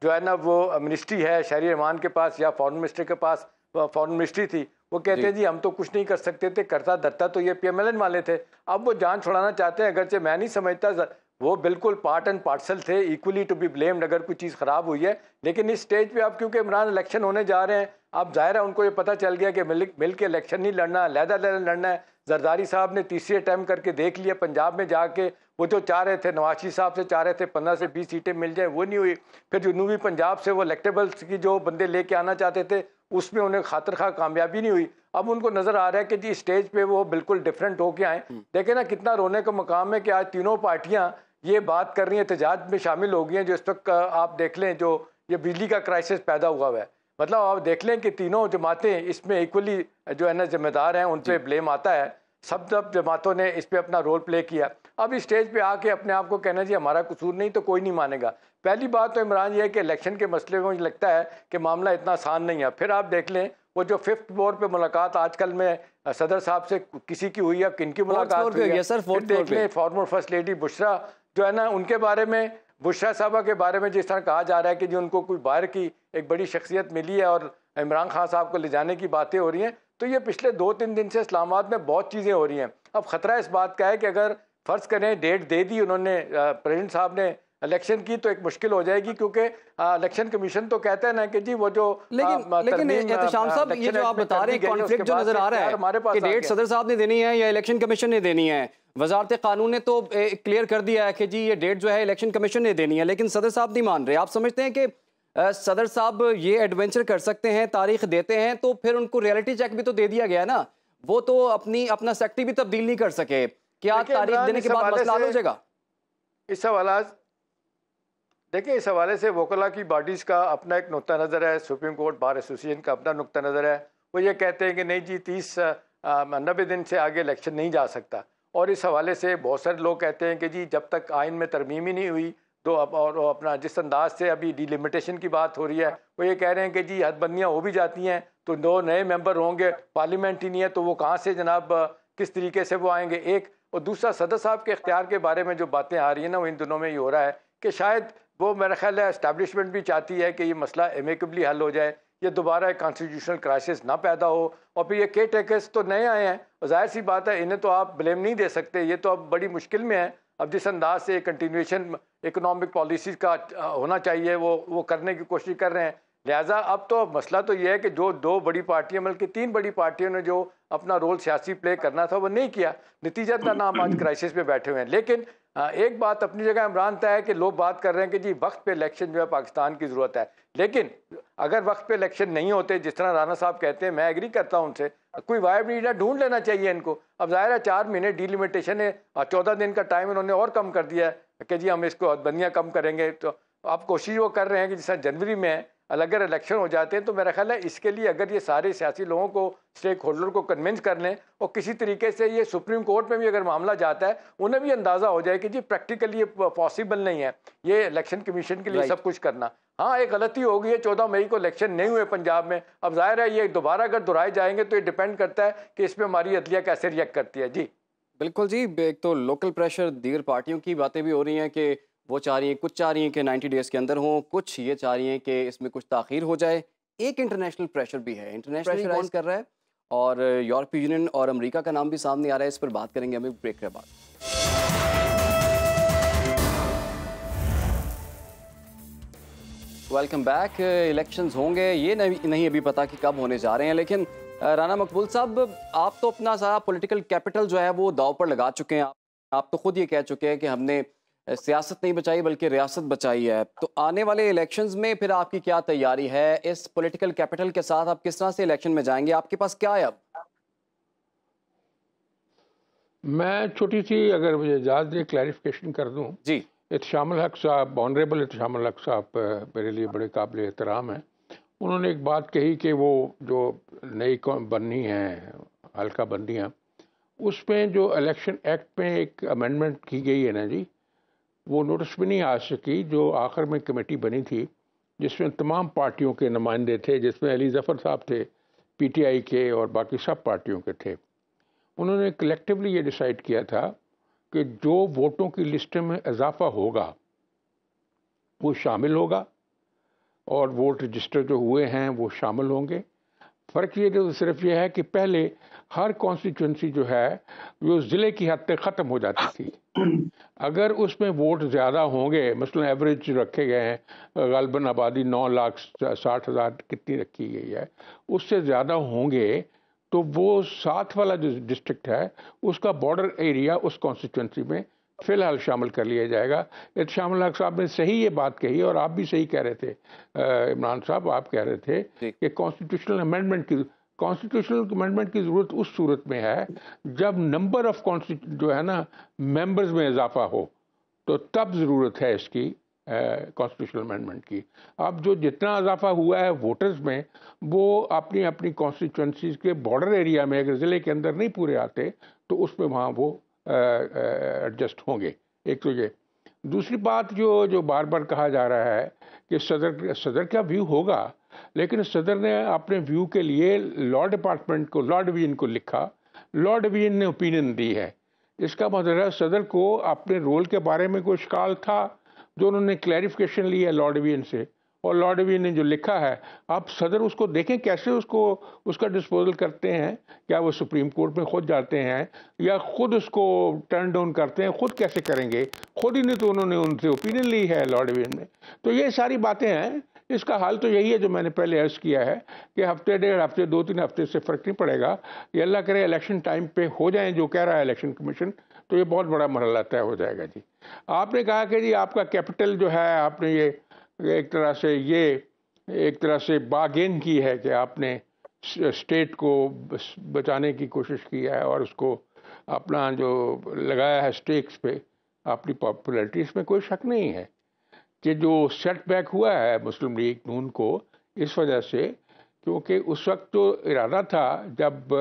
जो है ना वो मिनिस्ट्री है, शहरी रहमान के पास या फॉरेन मिनिस्टर के पास फॉरेन मिनिस्ट्री थी। वो कहते हैं जी हम तो कुछ नहीं कर सकते थे, करता धरता तो ये पीएमएलएन वाले थे। अब वो जान छुड़ाना चाहते हैं, अगरचे मैं नहीं समझता वो बिल्कुल पार्ट एंड पार्सल थे, इक्वली टू बी ब्लेम्ड अगर कोई चीज़ ख़राब हुई है। लेकिन इस स्टेज पे अब क्योंकि इमरान इलेक्शन होने जा रहे हैं, अब जाहिर है उनको ये पता चल गया कि मिल के इलेक्शन नहीं लड़ना, लहदा लड़ना है। जरदारी साहब ने तीसरी अटैम्प्ट करके देख लिया, पंजाब में जाके वो जो चाह रहे थे, नवाज शरीफ साहब से चाह रहे थे 15 से 20 सीटें मिल जाए, वो नहीं हुई। फिर जनूबी पंजाब से वो इलेक्टेबल्स की जो बंदे लेके आना चाहते थे, उसमें उन्हें खातिर खा कामयाबी नहीं हुई। अब उनको नजर आ रहा है कि जी स्टेज पे वो बिल्कुल डिफरेंट होके आए। देखे ना कितना रोने का मकाम है कि आज तीनों पार्टियां ये बात कर रही हैं, एहतजाज में शामिल हो गई हैं। जो इस वक्त आप देख लें जो ये बिजली का क्राइसिस पैदा हुआ है, मतलब आप देख लें कि तीनों जमातें इसमें इक्वली जो है ना जिम्मेदार हैं, उन पर ब्लेम आता है। सब जमातों ने इस पर अपना रोल प्ले किया। अब इस स्टेज पे आके अपने आप को कहना जी हमारा कसूर नहीं, तो कोई नहीं मानेगा। पहली बात तो इमरान ये है कि इलेक्शन के मसले में मुझे लगता है कि मामला इतना आसान नहीं है। फिर आप देख लें वो जो 5th फ्लोर पे मुलाकात आजकल में सदर साहब से किसी की हुई है, किनकी मुलाकात हुई है, फिर देख लें फॉर्मर फर्स्ट लेडी बुशरा जो है ना, उनके बारे में, बुशरा साहबा के बारे में जिस तरह कहा जा रहा है कि जी उनको कोई बाहर की एक बड़ी शख्सियत मिली है और इमरान खान साहब को ले जाने की बातें हो रही हैं। तो ये पिछले 2-3 दिन से इस्लामाबाद में बहुत चीज़ें हो रही हैं। अब ख़तरा इस बात का है कि अगर फ़र्ज़ करें डेट दे दी उन्होंने, प्रेसिडेंट साहब ने इलेक्शन की, तो एक मुश्किल हो जाएगी, क्योंकि इलेक्शन कमीशन तो कहता है ना कि जी वो जो लेकिन एहतशाम साहब ये जो आप बता रहे हैं कॉन्फ्लिक्ट जो नजर आ रहा है हमारे पास कि डेट सदर साहब ने देनी है या इलेक्शन कमीशन ने देनी है, वजारत कानून ने तो क्लियर कर दिया है कि जी ये डेट जो है इलेक्शन कमीशन ने देनी है, लेकिन सदर साहब नहीं मान रहे। आप समझते हैं कि सदर साहब ये एडवेंचर कर सकते हैं, तारीख देते हैं, तो फिर उनको रियलिटी चेक भी तो दे दिया गया ना, वो तो अपना सेक्रेटरी भी तब्दील नहीं कर सके, क्या तारीख देने के बाद मसला हल हो जाएगा? इस हवाला देखिए, इस हवाले से वकला की बॉडीज़ का अपना एक नुक्ता नज़र है, सुप्रीम कोर्ट बार एसोसिएशन का अपना नुक्ता नज़र है। वो ये कहते हैं कि नहीं जी 90 दिन से आगे इलेक्शन नहीं जा सकता। और इस हवाले से बहुत सारे लोग कहते हैं कि जी जब तक आइन में तरमीम ही नहीं हुई तो और अपना जिस अंदाज से अभी डिलिमिटेशन की बात हो रही है, वो ये कह रहे हैं कि जी हदबंदियाँ हो भी जाती हैं तो 2 नए मेंबर होंगे, पार्लियामेंट ही नहीं है, तो वो कहाँ से जनाब किस तरीके से वो आएंगे। एक और दूसरा सदर साहब के इख्तियार के बारे में जो बातें आ रही हैं ना, वो इन दिनों में ये हो रहा है कि शायद वो मेरा ख्याल है एस्टैब्लिशमेंट भी चाहती है कि ये मसला एमिकेबली हल हो जाए, ये दोबारा एक कॉन्स्टिट्यूशनल क्राइसिस ना पैदा हो। और फिर ये केयर टेकर्स तो नए आए हैं, जाहिर सी बात है इन्हें तो आप ब्लेम नहीं दे सकते, ये तो अब बड़ी मुश्किल में है। अब जिस अंदाज से कंटिन्यूएशन इकोनॉमिक पॉलिसीज का होना चाहिए वो करने की कोशिश कर रहे हैं। लिहाजा अब तो मसला तो ये है कि जो दो बड़ी पार्टियां बल्कि तीन बड़ी पार्टियों ने जो अपना रोल सियासी प्ले करना था वो नहीं किया, नतीजतन नाम आज क्राइसिस पे बैठे हुए हैं। लेकिन एक बात अपनी जगह इमरान तय है कि लोग बात कर रहे हैं कि जी वक्त पे इलेक्शन जो है पाकिस्तान की ज़रूरत है, लेकिन अगर वक्त पे इलेक्शन नहीं होते जिस तरह राना साहब कहते हैं, मैं एग्री करता हूं उनसे, कोई वाइब लीडर ढूंढ लेना चाहिए इनको। अब जाहिर है 4 महीने डिलिमिटेशन है, 14 दिन का टाइम इन्होंने और कम कर दिया है कि जी हम इसको बंदियाँ कम करेंगे। तो आप कोशिश वो कर रहे हैं कि जिस तरह जनवरी में है, अगर इलेक्शन हो जाते हैं तो मेरा ख्याल है इसके लिए अगर ये सारे सियासी लोगों को, स्टेक होल्डर को कन्विंस कर लें और किसी तरीके से ये सुप्रीम कोर्ट में भी अगर मामला जाता है उन्हें भी अंदाज़ा हो जाए कि जी प्रैक्टिकली ये पॉसिबल नहीं है ये इलेक्शन कमीशन के लिए सब कुछ करना। हाँ, एक गलती हो गई है, 14 मई को इलेक्शन नहीं हुए पंजाब में। अब जाहिर है ये दोबारा अगर दोहराए जाएंगे तो ये डिपेंड करता है कि इस पर हमारी अदलिया कैसे रिएक्ट करती है। जी बिल्कुल जी, एक तो लोकल प्रेशर, दीगर पार्टियों की बातें भी हो रही हैं कि वो चाह रही हैं, कुछ चाह रही हैं कि 90 डेज़ के अंदर हों, कुछ ये चाह रही हैं कि इसमें कुछ ताख़ीर हो जाए। एक इंटरनेशनल प्रेशर भी है, इंटरनेशनल कौन कर रहा है, और यूरोपीय यूनियन और अमेरिका का नाम भी सामने आ रहा है। इस पर बात करेंगे हमें ब्रेक के बाद। Welcome back. इलेक्शंस होंगे, ये नहीं अभी पता कि कब होने जा रहे हैं, लेकिन राना मकबूल साहब, आप तो अपना सारा पॉलिटिकल कैपिटल जो है वो दाव पर लगा चुके हैं। आप तो खुद ये कह चुके हैं कि हमने सियासत नहीं बचाई बल्कि रियासत बचाई है। तो आने वाले इलेक्शंस में फिर आपकी क्या तैयारी है? इस पॉलिटिकल कैपिटल के साथ आप किस तरह से इलेक्शन में जाएंगे? आपके पास क्या है अब? मैं छोटी सी, अगर मुझे इजाज़त दे, क्लैरिफिकेशन कर दूं जी। इत्शामुल हक साहब, ऑनरेबल इत्शामुल हक साहब मेरे लिए बड़े काबिल एहतराम हैं। उन्होंने एक बात कही कि वो जो नई बननी है हल्का बंदियाँ, उसमें जो इलेक्शन एक्ट में एक अमेंडमेंट की गई है ना जी, वो नोटिस भी नहीं आ सकी। जो आखिर में कमेटी बनी थी जिसमें तमाम पार्टियों के नुमाइंदे थे, जिसमें अली ज़फ़र साहब थे पीटीआई के और बाकी सब पार्टियों के थे, उन्होंने कलेक्टिवली ये डिसाइड किया था कि जो वोटों की लिस्ट में इजाफा होगा वो शामिल होगा और वोट रजिस्टर जो हुए हैं वो शामिल होंगे। फ़र्क ये तो सिर्फ ये है कि पहले हर कॉन्स्टिट्यूंसी जो है वो ज़िले की हद तक ख़त्म हो जाती थी। अगर उसमें वोट ज़्यादा होंगे, मसलन एवरेज रखे गए हैं, ग़ालिबन आबादी 9,60,000 कितनी रखी गई है, उससे ज़्यादा होंगे तो वो साथ वाला जो डिस्ट्रिक्ट है उसका बॉर्डर एरिया उस कॉन्स्टिट्यूंसी में फ़िलहाल शामिल कर लिया जाएगा। इत्शामुल हक साहब ने सही ये बात कही और आप भी सही कह रहे थे, इमरान साहब आप कह रहे थे कि कॉन्स्टिट्यूशनल अमेंडमेंट की ज़रूरत उस सूरत में है जब नंबर ऑफ जो है ना मेंबर्स में इजाफा हो, तो तब ज़रूरत है इसकी कॉन्स्टिट्यूशनल अमेंडमेंट की। अब जो जितना इजाफा हुआ है वोटर्स में, वो अपनी अपनी कॉन्स्टिट्यूंसीज के बॉर्डर एरिया में अगर ज़िले के अंदर नहीं पूरे आते तो उसमें वहाँ वो एडजस्ट होंगे। एक तो ये। दूसरी बात जो बार बार कहा जा रहा है कि सदर का व्यू होगा, लेकिन सदर ने अपने व्यू के लिए लॉ डिपार्टमेंट को, लॉ डिवीजन को लिखा, लॉ डिवीजन ने ओपिनियन दी है। इसका मतलब है सदर को अपने रोल के बारे में कोई शिकाल था जो उन्होंने क्लैरिफिकेशन ली है लॉ डिवीजन से, और लॉ डिवीजन ने जो लिखा है आप सदर उसको देखें कैसे उसका डिस्पोजल करते हैं। क्या वो सुप्रीम कोर्ट में खुद जाते हैं या खुद उसको टर्न डाउन करते हैं? खुद कैसे करेंगे? खुद ही नहीं तो उन्होंने उनसे ओपिनियन ली है लॉ डिवीजन ने। तो ये सारी बातें हैं। इसका हाल तो यही है जो मैंने पहले अर्ज किया है कि हफ्ते, 1.5 हफ्ते, 2-3 हफ्ते से फ़र्क नहीं पड़ेगा। ये अल्लाह करे इलेक्शन टाइम पे हो जाएं जो कह रहा है इलेक्शन कमीशन, तो ये बहुत बड़ा मरहला तय हो जाएगा जी। आपने कहा कि जी आपका कैपिटल जो है, आपने ये एक तरह से बार्गेन की है कि आपने स्टेट को बचाने की कोशिश की है और उसको अपना जो लगाया है स्टेक्स पे अपनी पॉपुलैरिटी, इसमें कोई शक नहीं है कि जो सेटबैक हुआ है मुस्लिम लीग नून को इस वजह से, क्योंकि उस वक्त जो इरादा था जब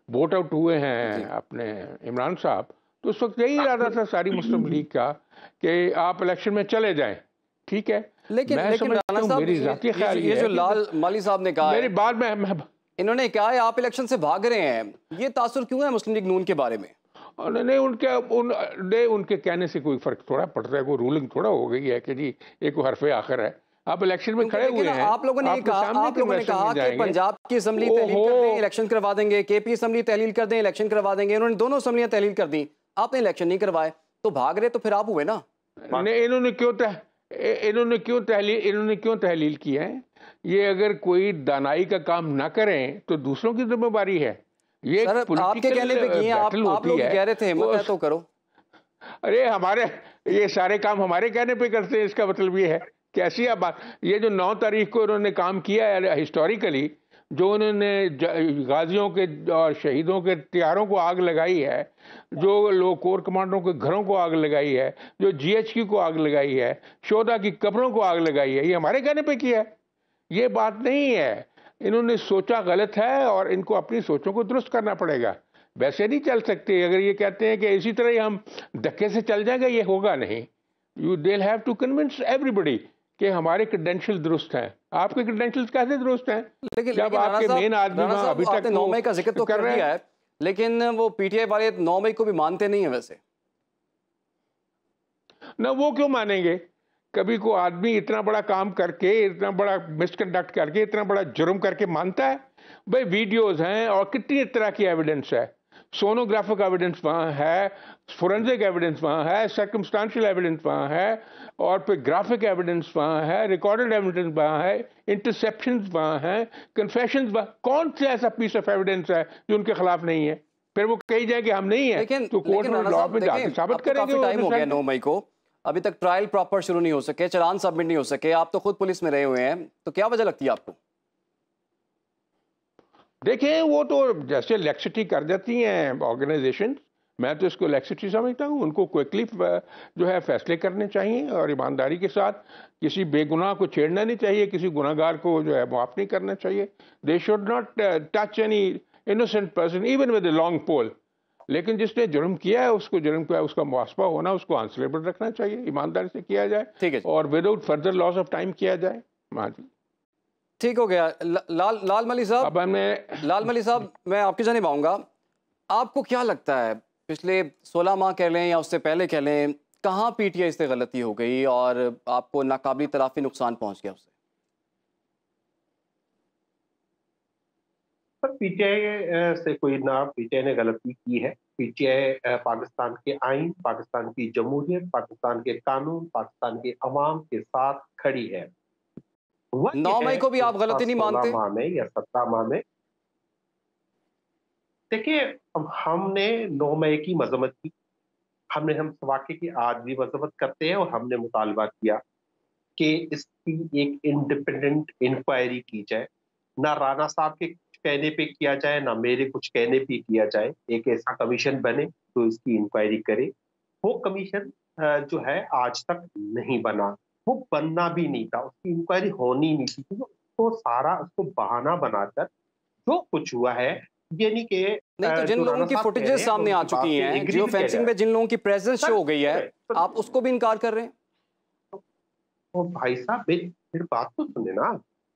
वोट आउट हुए हैं अपने इमरान साहब, तो उस वक्त यही इरादा था सारी मुस्लिम लीग का कि आप इलेक्शन में चले जाएं। ठीक है, लेकिन राना साहब, मेरी जाती ख्याल ये जो लाल माली साहब ने कहा, मेरी बात में इन्होंने कहा है आप इलेक्शन से भाग रहे हैं, ये तासुर क्यों है मुस्लिम लीग नून के बारे में? नहीं, उनके कहने से कोई फर्क थोड़ा पड़ता है, कोई रूलिंग थोड़ा हो गई है कि जी एक हरफे आखिर है, आप इलेक्शन में खड़े हुए हैं। आप लोगों ने कहा कि पंजाब की असेंबली तहलील कर दें, इलेक्शन करवा देंगे, केपी असेंबली तहलील कर दें, इलेक्शन करवा देंगे। उन्होंने दोनों असेंबलियां तहलील कर दी, आपने इलेक्शन नहीं करवाए। तो भाग रहे तो फिर आप हुए ना। नहीं, इन्होंने क्यों तहलील की है? ये अगर कोई दानाई का काम ना करें तो दूसरों की जिम्मेवारी है। ये सर आपके कहने पे किए, आप लोग कह रहे थे हिम्मत है तो करो। अरे हमारे ये सारे काम हमारे कहने पे करते हैं, इसका मतलब ये है। कैसी आप बात, ये जो 9 तारीख को उन्होंने काम किया है हिस्टोरिकली, जो उन्होंने गाजियों के और शहीदों के त्यारों को आग लगाई है, जो लोग कोर कमांडरों के घरों को आग लगाई है, जो GHQ को आग लगाई है, शोधा की कब्रों को आग लगाई है, ये हमारे कहने पे किया है। ये बात नहीं है, इन्होंने सोचा गलत है और इनको अपनी सोचों को दुरुस्त करना पड़ेगा। वैसे नहीं चल सकते। अगर ये कहते हैं कि इसी तरह ही हम धक्के से चल जाएंगे, ये होगा नहीं। They have to convince everybody कि हमारे क्रेडेंशियल दुरुस्त हैं। आपके क्रेडेंशियल्स कैसे दुरुस्त हैं? लेकिन जब आपके मेन आदमी अभी तक 9 मई का जिक्र तो कर दिया है, लेकिन वो PTI वाले 9 मई को भी मानते नहीं है वैसे ना। वो क्यों मानेंगे? कभी को आदमी इतना बड़ा काम करके, इतना बड़ा मिसकंडक्ट करके, इतना बड़ा जुर्म करके मानता है? भाई वीडियोस हैं और कितनी तरह की एविडेंस है। सोनोग्राफिक एविडेंस वहाँ है, फोरेंसिक एविडेंस वहाँ है, सर्कमस्टांशियल एविडेंस वहाँ है, और फिर ग्राफिक एविडेंस वहाँ है, रिकॉर्डेड एविडेंस वहाँ है, इंटरसेप्शंस वहाँ हैं, कन्फेशंस वहाँ। कौन सा ऐसा पीस ऑफ एविडेंस है जो उनके खिलाफ नहीं है? फिर वो कही जाए कि हम नहीं है, तो कोर्ट में लॉ में जाके साबित करेंगे। टाइम हो गया 9 मई को, अभी तक ट्रायल प्रॉपर शुरू नहीं हो सके, चालान सबमिट नहीं हो सके। आप तो खुद पुलिस में रहे हुए हैं, तो क्या वजह लगती है आपको? देखिए, वो तो जैसे लेक्सिटी कर देती हैं ऑर्गेनाइजेशन, मैं तो इसको लेक्सिटी समझता हूँ। उनको क्विकली जो है फैसले करने चाहिए और ईमानदारी के साथ। किसी बेगुनाह को छेड़ना नहीं चाहिए, किसी गुनाहगार को जो है माफ नहीं करना चाहिए। They should not touch any innocent person even with a long pole. लेकिन जिसने जुर्म किया है, उसको जुर्म किया, उसका मुआवजा होना, उसको आंसरेबल रखना चाहिए, ईमानदारी से किया जाए। ठीक है, और without further loss of time किया जाए। हाँ जी, ठीक हो गया। लाल मली साहब, मैं आपकी जानिब आऊँगा। आपको क्या लगता है, पिछले 16 माह कह लें या उससे पहले कह लें, कहाँ PTI से गलती हो गई और आपको नाकाबिल तलाफी नुकसान पहुंच गया उससे? पर PTI से कोई ना, PTI ने गलती की है। PTI पाकिस्तान के आइन, पाकिस्तान की जमहूरियत, पाकिस्तान के कानून, पाकिस्तान के अवाम के साथ खड़ी है। 9 मई को भी आप गलती नहीं मानते? 16 माह में या 17 माह में, देखिए, हमने 9 मई की मजम्मत की, हम वाकई की आज भी मजम्मत करते हैं और हमने मुतालबा किया कि इसकी एक इंडिपेंडेंट इंक्वायरी की जाए। ना राना साहब के कहने पे किया जाए, ना मेरे कुछ कहने पे किया जाए। एक ऐसा कमीशन बने तो इसकी इंक्वायरी करे। वो कमीशन जो है आज तक नहीं बना, वो बनना भी नहीं था, उसकी इंक्वायरी होनी नहीं थी, क्योंकि उसको बहाना बनाकर जो कुछ हुआ है, यानी कि नहीं, तो जिन लोगों की फुटेजेस सामने आ चुकी हैं, जियो फेंसिंग में जिन लोगों की प्रेजेंस शो हो गई है, आप उसको भी इनकार कर रहे हैं? तो भाई साहब, मेरी बात तो सुने ना।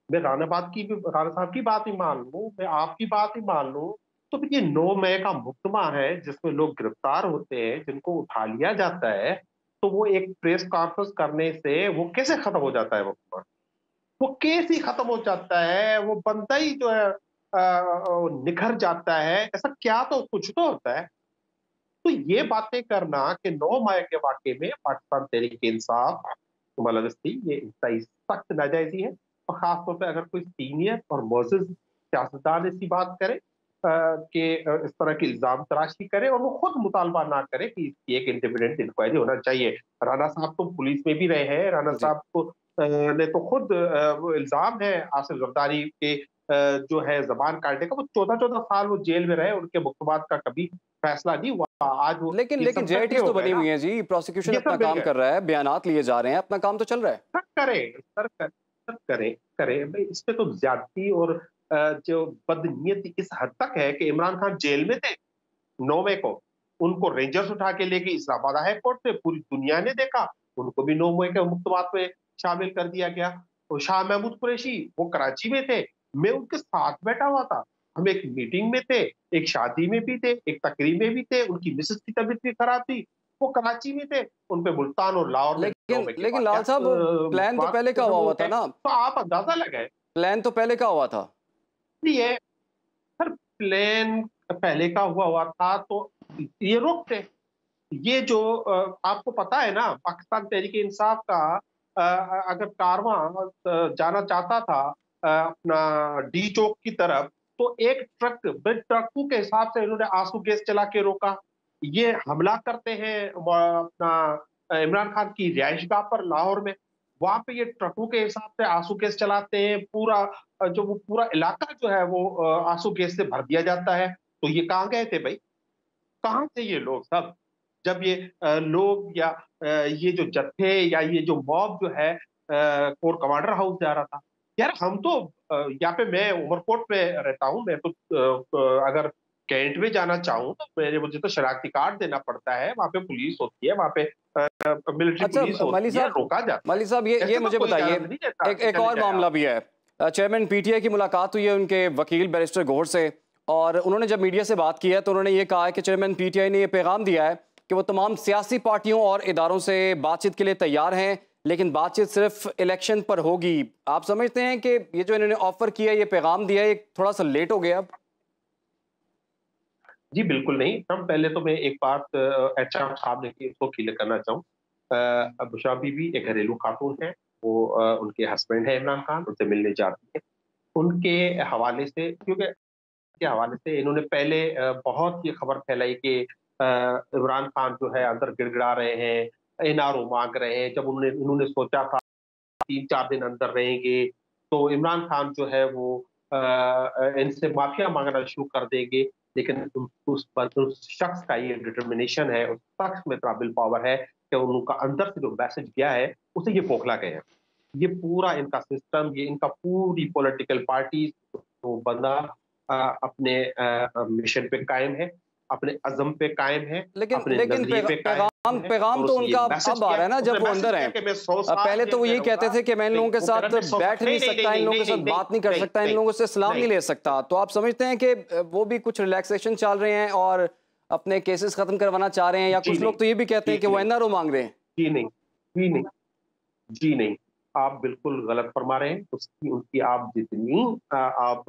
मैं राना साहब की बात ही मान लूं, मैं आपकी बात ही मान लूं, तो फिर ये 9 मई का मुकदमा है जिसमें लोग गिरफ्तार होते हैं, जिनको उठा लिया जाता है, तो वो एक प्रेस कॉन्फ्रेंस करने से वो कैसे खत्म हो जाता है? मुकदमा वो केस ही खत्म हो जाता है, वो बंदा ही जो है निखर जाता है। ऐसा क्या तो कुछ तो होता है। तो ये बातें करना कि 9 मई के वाकये में पाकिस्तान तहरीक-ए-इंसाफ मुलविस थी, ये इंतहाई सख्त नाजायजी है। और खासतौर पर अगर कोई सीनियर और मोअज़्ज़ज़ सियासतदान ऐसी बात करे कि इस तरह की इल्जाम तराशी करे और वो खुद मुतालबा ना करे कि इसकी एक इंडिपेंडेंट इंक्वायरी होना चाहिए। राना साहब तो पुलिस में भी रहे हैं, राना साहब को ने तो खुद वो इल्जाम है आसिफ ज़रदारी के जो है ज़बान काटने का। वो 14-14 साल वो जेल में रहे, उनके मुकदमात का कभी फैसला नहीं हुआ। आज वो लेकिन JITs तो बनी हुई है जी, प्रोसिक्यूशन अपना काम कर रहा है, बयानात लिए जा रहे हैं, अपना काम तो चल रहा है। करें भाई, इस पे तो ज्यादती और जो बदनीयती इस हद तक है कि इमरान खान जेल में थे 9 मई को, उनको रेंजर्स उठा के लेके इस्लामाबाद हाई कोर्ट से पूरी दुनिया ने देखा, उनको भी 9 मई के मुकदमात में शामिल कर दिया गया। और शाह महमूद कुरैशी वो कराची में थे, मैं उनके साथ बैठा हुआ था, हम एक मीटिंग में थे, एक शादी में भी थे, एक तकरीब में भी थे, उनकी मिसेस की तबीयत भी खराब थी, वो कराची में थे, उन पे मुल्तान और लाहौर में। लेकिन लाल साहब, प्लान तो पहले का हुआ था ना, तो आप अंदाजा लगाए। प्लान तो पहले का हुआ था। ये सर, प्लान पहले का हुआ था तो ये रुकते, ये जो आपको पता है ना, पाकिस्तान तहरीक इंसाफ का अगर कारवां जाना चाहता था अपना डी चौक की तरफ, तो एक ट्रकों के हिसाब से इन्होंने आंसू गैस चला के रोका। ये हमला करते हैं अपना इमरान खान की रिहाइशगाह पर लाहौर में, वहां पे ये ट्रकों के हिसाब से आंसू गैस चलाते हैं। वो पूरा इलाका जो है वो आंसू गैस से भर दिया जाता है। तो ये कहाँ गए थे भाई, कहाँ थे ये लोग सब, जब ये लोग या ये जो जत्थे या ये जो मॉब जो है कोर कमांडर हाउस जा रहा था। यार हम तो यहाँ पे, मैं उमरकोट में रहता हूँ, मैं तो अगर कैंट में जाना चाहूँ तो मुझे तो शनाख्ती कार्ड देना पड़ता है, वहाँ पे पुलिस होती है, वहाँ पे मिलिट्री पुलिस होती है, रोका जाता है। मौलवी साहब ये मुझे बताइए, एक और मामला भी है। चेयरमैन पीटीआई की मुलाकात हुई है उनके वकील बैरिस्टर गौहर से, और उन्होंने जब मीडिया से बात की है तो उन्होंने ये कहा है कि चेयरमैन पीटीआई ने ये पैगाम दिया है कि वो तमाम सियासी पार्टियों और इदारों से बातचीत के लिए तैयार हैं, लेकिन बातचीत सिर्फ इलेक्शन पर होगी। आप समझते हैं कि ये जो इन्होंने ऑफर किया, ये पैगाम दिया है, थोड़ा सा लेट हो गया अब? जी बिल्कुल नहीं। हम पहले तो मैं एक बात एचआर साहब ने इसको क्लियर करना चाहूँ। बुशरा बीबी एक घरेलू खातून है, वो उनके हस्बैंड है इमरान खान, उनसे मिलने जाती है। उनके हवाले से, क्योंकि के हवाले से इन्होंने पहले बहुत ये खबर फैलाई कि इमरान खान जो है अंदर गिड़गिड़ा रहे हैं, एनआरओ मांग रहे हैं। जब उन्होंने सोचा था 3-4 दिन अंदर रहेंगे तो इमरान खान जो है वो इनसे माफिया मांगना शुरू कर देंगे, लेकिन उस शख्स का ये डिटर्मिनेशन है, उस शख्स में इतना विल पावर है कि उनका अंदर से जो मैसेज गया है उसे ये बौखला गए हैं। ये पूरा इनका सिस्टम, ये इनका पूरी पॉलिटिकल पार्टी तो बंदा अपने मिशन पे कायम है, अपने अज़म पे कायम है, लेकिन पैगाम तो उनका अब आ रहा है ना, जब वो अंदर है। पहले तो वो ये कहते थे कि मैं इन लोगों के साथ बैठ नहीं सकता, इन लोगों के साथ बात नहीं कर सकता, इन लोगों से सलाम नहीं ले सकता। तो आप समझते हैं कि वो भी कुछ रिलैक्सेशन चल रहे हैं और अपने केसेस खत्म करवाना चाह रहे हैं, या कुछ लोग तो ये भी कहते हैं कि वो एनआरओ मांग रहे हैं? जी नहीं, आप बिल्कुल गलत फरमा रहे हैं। उनकी आप जितनी आप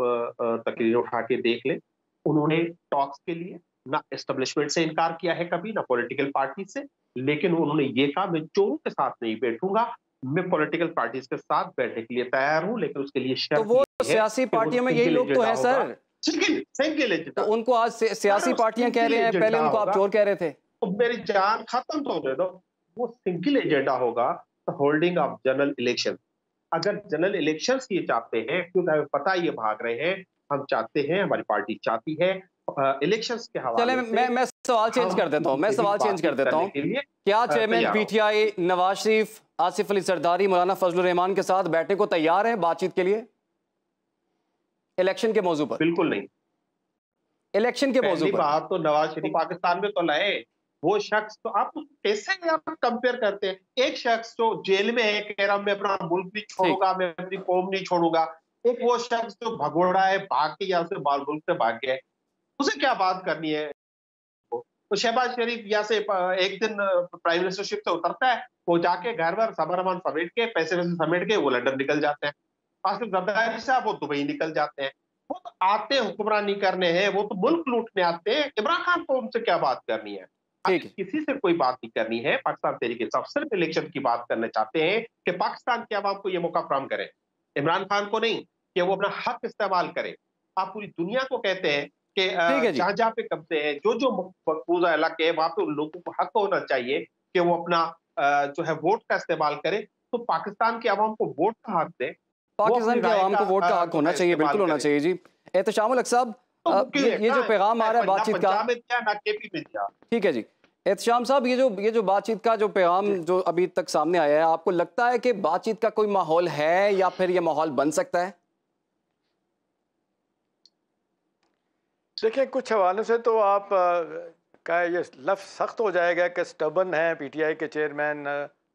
तकरीर उठा के देख लें, उन्होंने टॉक्स के लिए ना एस्टेब्लिशमेंट से इनकार किया है कभी, ना पॉलिटिकल पार्टी से, लेकिन उन्होंने ये कहा मैं चोरों के साथ नहीं बैठूंगा, मैं पॉलिटिकल पार्टीज के साथ बैठने के लिए तैयार हूं, लेकिन उसके लिए शर्त। तो वो सियासी पार्टियों में यही लोग तो हैं सर, तो उनको आज सियासी पार्टियां कह रहे हैं, पहले उनको आप चोर कह रहे थे। तो मेरी जान खत्म तो होने दो। वो सिंगल एजेंडा होगा, होल्डिंग ऑफ जनरल इलेक्शन। अगर जनरल इलेक्शंस ये चाहते हैं, क्योंकि पता ये भाग रहे हैं, हम चाहते हैं, हमारी पार्टी चाहती है इलेक्शंस के हवाले से। मैं सवाल चेंज कर देता हूं, क्या चेयरमैन पीटीआई नवाज शरीफ, आसिफ अली जरदारी, मौलाना फजलुर रहमान के साथ बैठने को तैयार हैं बातचीत के लिए इलेक्शन के मौजू पर? बिल्कुल नहीं। इलेक्शन के मौजू पर बात तो नवाज शरीफ पाकिस्तान में तो लाए, वो शख्स तो आप कैसे कंपेयर करते हैं? एक शख्स जो जेल में है, कह रहा मैं अपना मुल्क नहीं छोड़ूंगा, मैं अपनी कौम नहीं छोड़ूंगा। एक वो शख्स जो भगोड़ा है, भाग के यहाँ से बाल मुल्क से भाग गया है, उसे क्या बात करनी है? तो शहबाज शरीफ यहाँ से एक दिन प्राइम मिनिस्टरशिप से उतरता है, वो जाके घर भर सामान समेट के, पैसे वैसे समेट के वो लंदन निकल जाते हैं। आसिफ जरदारी साहब वो दुबई निकल जाते हैं। वो तो आते हैं हुक्मरानी करने हैं, वो तो मुल्क लूटने आते हैं। इमरान खान को उनसे क्या बात करनी है? किसी से कोई बात नहीं करनी है। पाकिस्तान तहरीक इंसाफ सिर्फ इलेक्शन की बात करना चाहते हैं कि पाकिस्तान के अवाम को ये मौका फराहम करें, इमरान खान को नहीं, कि वो अपना हक इस्तेमाल करे। आप पूरी दुनिया को कहते हैं कि जहां जहां पे कब्जे हैं, जो मकबूजा इलाके है, वहां पे उन लोगों को हक होना चाहिए कि वो अपना जो है वोट का इस्तेमाल करें। तो पाकिस्तान के अवाम को वोट का हक दे, पाकिस्तान के अवाम को वोट का हक होना चाहिए, बिल्कुल होना चाहिए जी। एहतशाम उल हक साहब, ये जो पैगाम आ रहा है बातचीत का, ठीक है जी। एहतशाम साहब, ये जो बातचीत का जो पैगाम जो अभी तक सामने आया है, आपको लगता है कि बातचीत का कोई माहौल है या फिर ये माहौल बन सकता है? देखिए, कुछ हवालों से तो आप का ये लफ्ज़ सख्त हो जाएगा कि स्टबन है पीटीआई के चेयरमैन।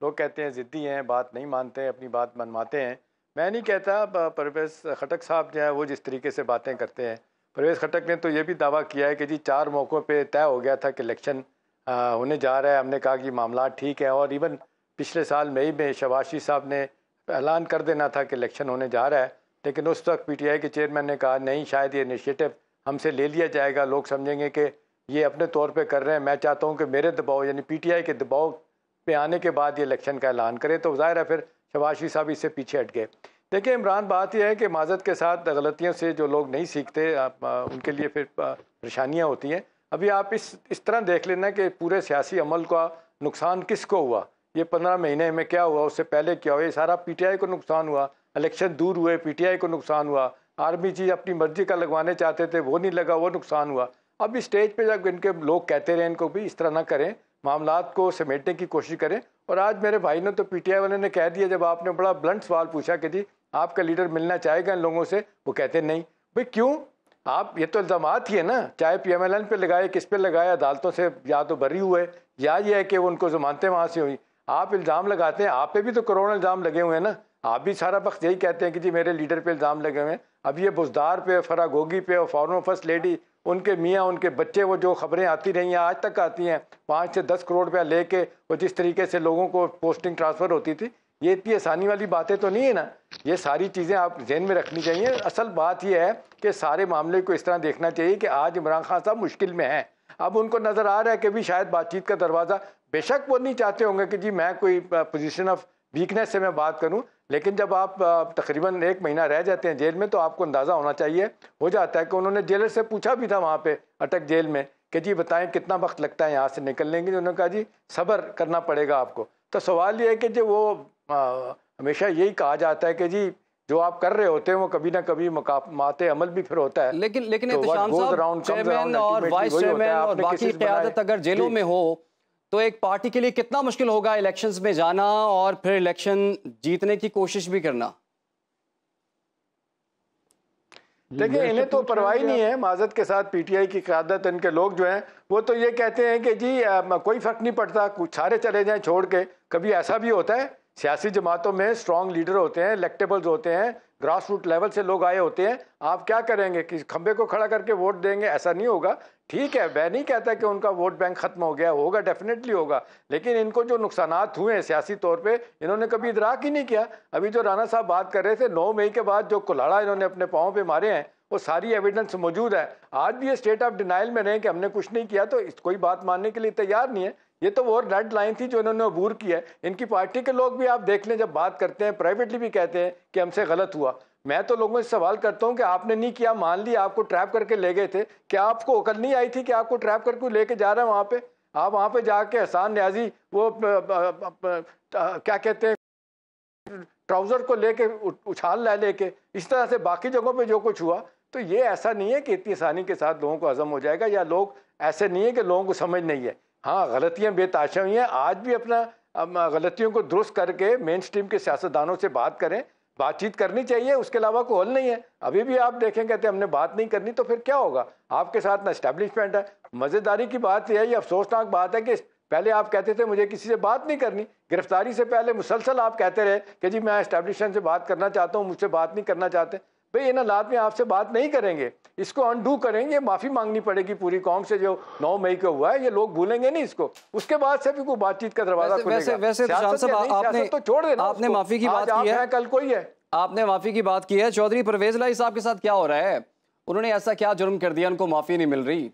लोग कहते हैं ज़िद्दी हैं, बात नहीं मानते हैं, अपनी बात मनवाते हैं। मैं नहीं कहता। परवेज़ खटक साहब जो है वो जिस तरीके से बातें करते हैं, परवेज़ खटक ने तो ये भी दावा किया है कि जी 4 मौक़ों पे तय हो गया था कि इलेक्शन होने जा रहा है। हमने कहा कि मामला ठीक है, और इवन पिछले साल मई में शहबाज शरीफ साहब ने ऐलान कर देना था कि इलेक्शन होने जा रहा है, लेकिन उस वक्त पीटीआई के चेयरमैन ने कहा नहीं, शायद ये इनिशिएटिव हमसे ले लिया जाएगा, लोग समझेंगे कि ये अपने तौर पे कर रहे हैं। मैं चाहता हूँ कि मेरे दबाव यानी PTI के दबाव पे आने के बाद ये इलेक्शन का ऐलान करें, तो ज़ाहिर है फिर शहबाज शरीफ साहब इससे पीछे हट गए। देखिए इमरान, बात यह है कि माज़रत के साथ गलतियों से जो लोग नहीं सीखते उनके लिए फिर परेशानियाँ होती हैं। अभी आप इस तरह देख लेना कि पूरे सियासी अमल का नुकसान किसको हुआ, ये 15 महीने में क्या हुआ, उससे पहले क्या हुआ, ये सारा PTI को नुकसान हुआ। इलेक्शन दूर हुए, PTI को नुकसान हुआ। आर्मी चीज़ अपनी मर्जी का लगवाने चाहते थे, वो नहीं लगा, वो नुकसान हुआ। अब इस स्टेज पे जब इनके लोग कहते रहे इनको भी इस तरह ना करें, मामलात को समेटने की कोशिश करें। और आज मेरे भाई ने तो PTI वाले ने कह दिया, जब आपने बड़ा ब्लंट सवाल पूछा कि जी आपका लीडर मिलना चाहेगा इन लोगों से, वो कहते नहीं। भाई क्यों? आप ये तो इल्ज़ामात ही है ना, चाहे PMLN पे लगाए, किस पे लगाए, अदालतों से या तो बरी हुए या ये है कि उनको ज़मानतें वहाँ से हुई। आप इल्ज़ाम लगाते हैं, आप पे भी तो करोड़ों इल्ज़ाम लगे हुए हैं ना। आप भी सारा वक्त यही कहते हैं कि जी मेरे लीडर पे इल्ज़ाम लगे हुए हैं। अब ये बुज़दार पे, फरागोगी पे और फॉरेन फर्स्ट लेडी, उनके मियाँ, उनके बच्चे, वो जो खबरें आती रही हैं आज तक आती हैं, 5 से 10 करोड़ रुपया लेके वो जिस तरीके से लोगों को पोस्टिंग ट्रांसफ़र होती थी, ये इतनी आसानी वाली बातें तो नहीं है ना। ये सारी चीज़ें आप जहन में रखनी चाहिए। असल बात यह है कि सारे मामले को इस तरह देखना चाहिए कि आज इमरान खान साहब मुश्किल में हैं। अब उनको नज़र आ रहा है कि भी शायद बातचीत का दरवाज़ा, बेशक वो नहीं चाहते होंगे कि जी मैं कोई पोजीशन ऑफ वीकनेस से मैं बात करूं, लेकिन जब आप तकरीबन 1 महीना रह जाते हैं जेल में, तो आपको अंदाज़ा होना चाहिए, हो जाता है कि उन्होंने जेलर से पूछा भी था वहाँ पे अटक जेल में कि जी बताएं कितना वक्त लगता है यहाँ से निकलने के लिए। उन्होंने कहा जी सब्र करना पड़ेगा आपको। तो सवाल ये है कि जो वो हमेशा यही कहा जाता है कि जी जो आप कर रहे होते हैं वो कभी ना कभी माते अमल भी फिर होता है। लेकिन तो एहतशाम साहब, चेयरमैन और वाइस चेयरमैन और बाकी क़यादत अगर जेलों में हो तो एक पार्टी के लिए कितना मुश्किल होगा इलेक्शंस में जाना और फिर इलेक्शन जीतने की कोशिश भी करना। देखिए इन्हें तो परवाह नहीं है माजरत के साथ, PTI की क़यादत, इनके लोग जो हैं वो तो ये कहते हैं कि जी कोई फ़र्क नहीं पड़ता, कुछ सारे चले जाएं छोड़ के। कभी ऐसा भी होता है सियासी जमातों में स्ट्रॉन्ग लीडर होते हैं, इलेक्टेबल्स होते हैं, ग्रास रूट लेवल से लोग आए होते हैं। आप क्या करेंगे कि खंबे को खड़ा करके वोट देंगे? ऐसा नहीं होगा। ठीक है, मैं नहीं कहता कि उनका वोट बैंक खत्म हो गया, होगा, डेफिनेटली होगा, लेकिन इनको जो नुकसानात हुए हैं सियासी तौर पे इन्होंने कभी इदराक ही नहीं किया। अभी जो राना साहब बात कर रहे थे, 9 मई के बाद जो कुल्हाड़ा इन्होंने अपने पाँव पे मारे हैं वो सारी एविडेंस मौजूद है। आज भी ये स्टेट ऑफ डिनाइल में रहे कि हमने कुछ नहीं किया, तो कोई बात मानने के लिए तैयार नहीं है। ये तो वो रेड लाइन थी जो इन्होंने अबूर की है। इनकी पार्टी के लोग भी आप देख लें, जब बात करते हैं प्राइवेटली भी कहते हैं कि हमसे गलत हुआ। मैं तो लोगों से सवाल करता हूं कि आपने नहीं किया, मान लिया आपको ट्रैप करके ले गए थे, क्या आपको अकल नहीं आई थी कि आपको ट्रैप करके लेके जा रहे हैं वहां पे? आप वहां पे जाके हसन न्याजी वो क्या कहते हैं ट्राउजर को लेके उछाल लेके इस तरह से बाकी जगहों पे जो कुछ हुआ, तो ये ऐसा नहीं है कि इतनी आसानी के साथ लोगों को हजम हो जाएगा, या लोग ऐसे नहीं है कि लोगों को समझ नहीं है। हाँ, गलतियां बेताशा हुई हैं, आज भी अपना गलतियों को दुरुस्त करके मेन स्ट्रीम के सियासतदानों से बात करें, बातचीत करनी चाहिए, उसके अलावा कोई हल नहीं है। अभी भी आप देखें कहते हमने बात नहीं करनी, तो फिर क्या होगा? आपके साथ ना एस्टैब्लिशमेंट है। मज़ेदारी की बात यह है, ये अफसोसनाक बात है कि पहले आप कहते थे मुझे किसी से बात नहीं करनी, गिरफ्तारी से पहले मुसलसल आप कहते रहे कि जी मैं एस्टैब्लिशमेंट से बात करना चाहता हूँ, मुझसे बात नहीं करना चाहते। भाई इन हालात में आपसे बात नहीं करेंगे, इसको अनडू करेंगे, माफ़ी मांगनी पड़ेगी पूरी कौम से जो 9 मई को हुआ है। ये लोग भूलेंगे नहीं इसको, उसके बाद से भी कोई बातचीत का दरवाजा खुलेगा। वैसे आपने तो छोड़ देना, आपने माफी की बात की है, कल कोई है, आपने माफी की बात की है। चौधरी परवेज लाई साहब के साथ क्या हो रहा है? उन्होंने ऐसा क्या जुर्म कर दिया, उनको माफी नहीं मिल रही?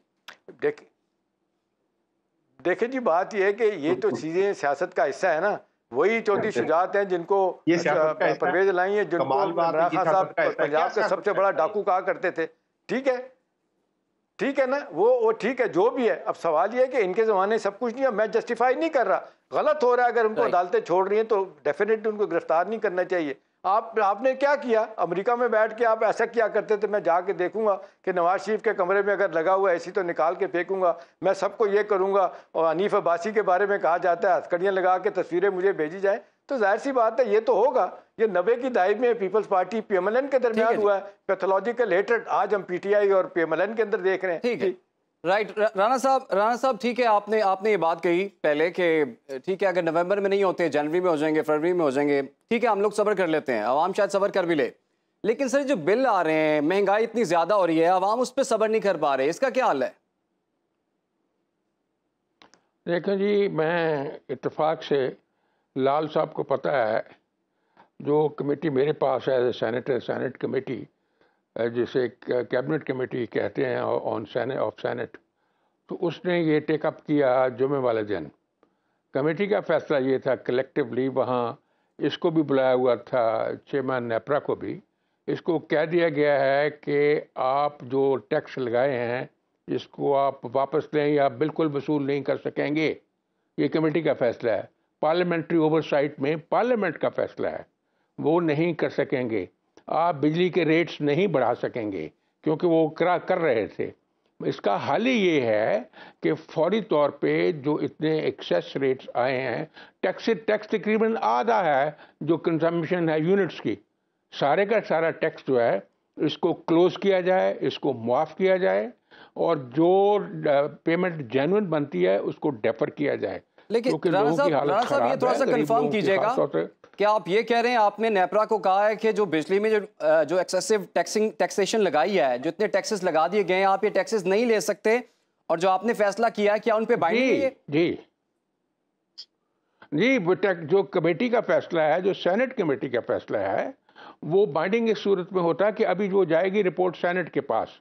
देखिए जी, बात यह है कि ये तो चीजें सियासत का हिस्सा है ना। वही चौधरी शुजात हैं जिनको परवेज लाई है, जिनको इमरान खान साहब पंजाब का सबसे बड़ा डाकू कहा करते थे। ठीक है ना, वो ठीक है जो भी है। अब सवाल ये है कि इनके ज़माने सब कुछ नहीं है। मैं जस्टिफाई नहीं कर रहा, गलत हो रहा है। अगर उनको अदालतें छोड़ रही हैं तो डेफिनेटली उनको गिरफ्तार नहीं करना चाहिए। आपने क्या किया? अमेरिका में बैठ के आप ऐसा क्या करते थे? मैं जाके देखूंगा कि नवाज शरीफ के कमरे में अगर लगा हुआ ऐसी तो निकाल के फेंकूंगा, मैं सबको ये करूंगा। और हनीफ अब्बासी के बारे में कहा जाता है हथकड़ियाँ लगा के तस्वीरें मुझे भेजी जाए, तो जाहिर सी बात है ये तो होगा। ये 90 की दहाई में पीपल्स पार्टी PMLN के दरमियान हुआ है, पैथोलॉजिकल हेट्रेड आज हम PTI और PMLN के अंदर देख रहे हैं। ठीक है, राइट। राना साहब ठीक है, आपने ये बात कही पहले कि ठीक है अगर नवंबर में नहीं होते, जनवरी में हो जाएंगे, फरवरी में हो जाएंगे, ठीक है हम लोग सब्र कर लेते हैं, आवाम शायद सब्र कर भी ले। लेकिन सर जो बिल आ रहे हैं, महंगाई इतनी ज्यादा हो रही है, आवाम उस पर सब्र नहीं कर पा रहे, इसका क्या हाल है? देखें जी, मैं इत्तेफाक से लाल साहब को पता है, जो कमेटी मेरे पास है सेनेटर, सेनेट कमेटी जिसे कैबिनेट कमेटी कहते हैं ऑन सेनेट, तो उसने ये टेकअप किया जुमे वाले दिन। कमेटी का फैसला ये था कलेक्टिवली, वहाँ इसको भी बुलाया हुआ था, चेयरमैन नेपरा को भी। इसको कह दिया गया है कि आप जो टैक्स लगाए हैं इसको आप वापस लें या बिल्कुल वसूल नहीं कर सकेंगे। ये कमेटी का फैसला है, पार्लियामेंट्री ओवरसाइट में पार्लियामेंट का फैसला है, वो नहीं कर सकेंगे। आप बिजली के रेट्स नहीं बढ़ा सकेंगे क्योंकि वो कर रहे थे। इसका हल ही ये है कि फौरी तौर पे जो इतने एक्सेस रेट्स आए हैं, टैक्स तकरीबन आधा है जो कंजम्पशन है यूनिट्स की, सारे का सारा टैक्स जो है इसको क्लोज किया जाए, इसको माफ़ किया जाए और जो पेमेंट जेन्युइन बनती है उसको डेफर किया जाए। लेकिन राणा साहब ये थोड़ा सा कंफर्म कीजिएगा कि आप ये कह रहे हैं, आपने नेपरा को कहा है कि जो बिजली में जो एक्सेसिव टैक्सेशन लगाई है, जो इतने टैक्सेस लगा दिए गए हैं, आप ये टैक्सेस नहीं ले सकते, और जो आपने फैसला किया है क्या उन पे बाइंडिंग है? जी, जो कमेटी का फैसला है, जो सेनेट कमेटी का फैसला है, वो बाइंडिंग इस सूरत में होता है कि अभी जो जाएगी रिपोर्ट सेनेट के पास,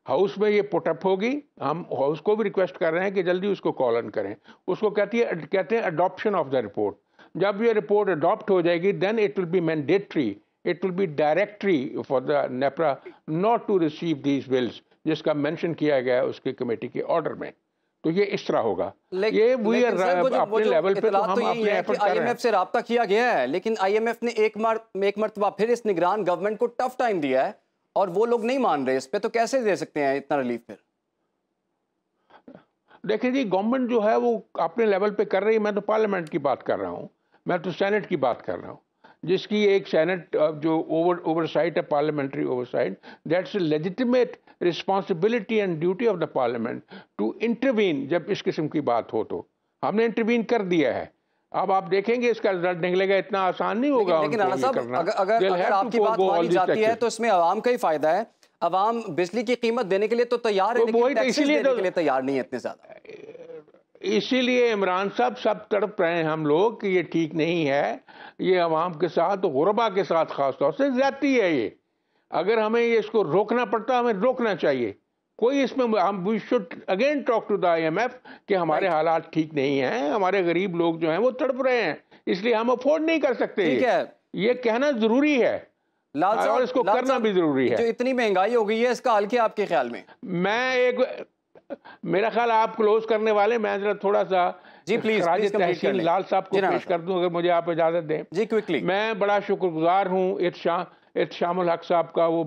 हाउस में ये पुटअप होगी। हम हाउस को भी रिक्वेस्ट कर रहे हैं कि जल्दी उसको कॉल ऑन करें। उसको कहते हैं अडॉप्शन ऑफ द रिपोर्ट। जब ये रिपोर्ट अडॉप्ट हो जाएगी then it will be mandatory, it will be directory for the NEPRA not to receive these bills, जिसका मेंशन किया गया है उसकी कमेटी के ऑर्डर में। तो ये इस तरह होगा। ये अपने लेवल पे तो हम अपने एफर्ट कर रहे हैं। आईएमएफ से राब्ता किया गया है, लेकिन आईएमएफ ने एक मर्तबा फिर इस निगरान गवर्नमेंट को टफ टाइम दिया है और वो लोग नहीं मान रहे इस पे, तो कैसे दे सकते हैं इतना रिलीफ? फिर देखिए जी, गवर्नमेंट जो है वो अपने लेवल पे कर रही है। मैं तो पार्लियामेंट की बात कर रहा हूँ, मैं तो सेनेट की बात कर रहा हूँ, जिसकी एक सेनेट जो ओवरसाइट है, parliamentary oversight, that's legitimate responsibility and duty of the parliament to intervene. जब इस किस्म की बात हो तो हमने इंटरवीन कर दिया है। अब आप देखेंगे इसका रिजल्ट निकलेगा, इतना आसान नहीं होगा। लेकिन राणा साहब, अगर आपकी बात मानी जाती है तो इसमें आवाम का ही फायदा है। आवाम बिजली की कीमत देने के लिए तो तैयार है, लेकिन टैक्सेस देने के लिए तैयार नहीं है इतने ज्यादा। इसीलिए इमरान साहब सब तड़प रहे हैं हम लोग कि ये ठीक नहीं है, ये अवाम के साथ, गुरबा के साथ खासतौर से ज्यादती है ये। अगर हमें ये इसको रोकना पड़ता, हमें रोकना चाहिए। कोई इसमें हम we should again talk to the IMF कि हमारे हालात ठीक नहीं हैं, हमारे गरीब लोग जो हैं वो तड़प रहे हैं, इसलिए हम अफोर्ड नहीं कर सकते। ये कहना जरूरी है और इसको करना भी जरूरी है। जो इतनी महंगाई हो गई है, इसका हल क्या आपके ख्याल में? मेरा ख्याल आप क्लोज करने वाले, मैं जरा थोड़ा सा जी प्लीज तहसीन लाल साहब को पेश कर दूं, अगर मुझे आप इजाजत दें। जी क्विकली। मैं बड़ा शुक्रगुजार हूँ इत्शामुल हक साहब का। वो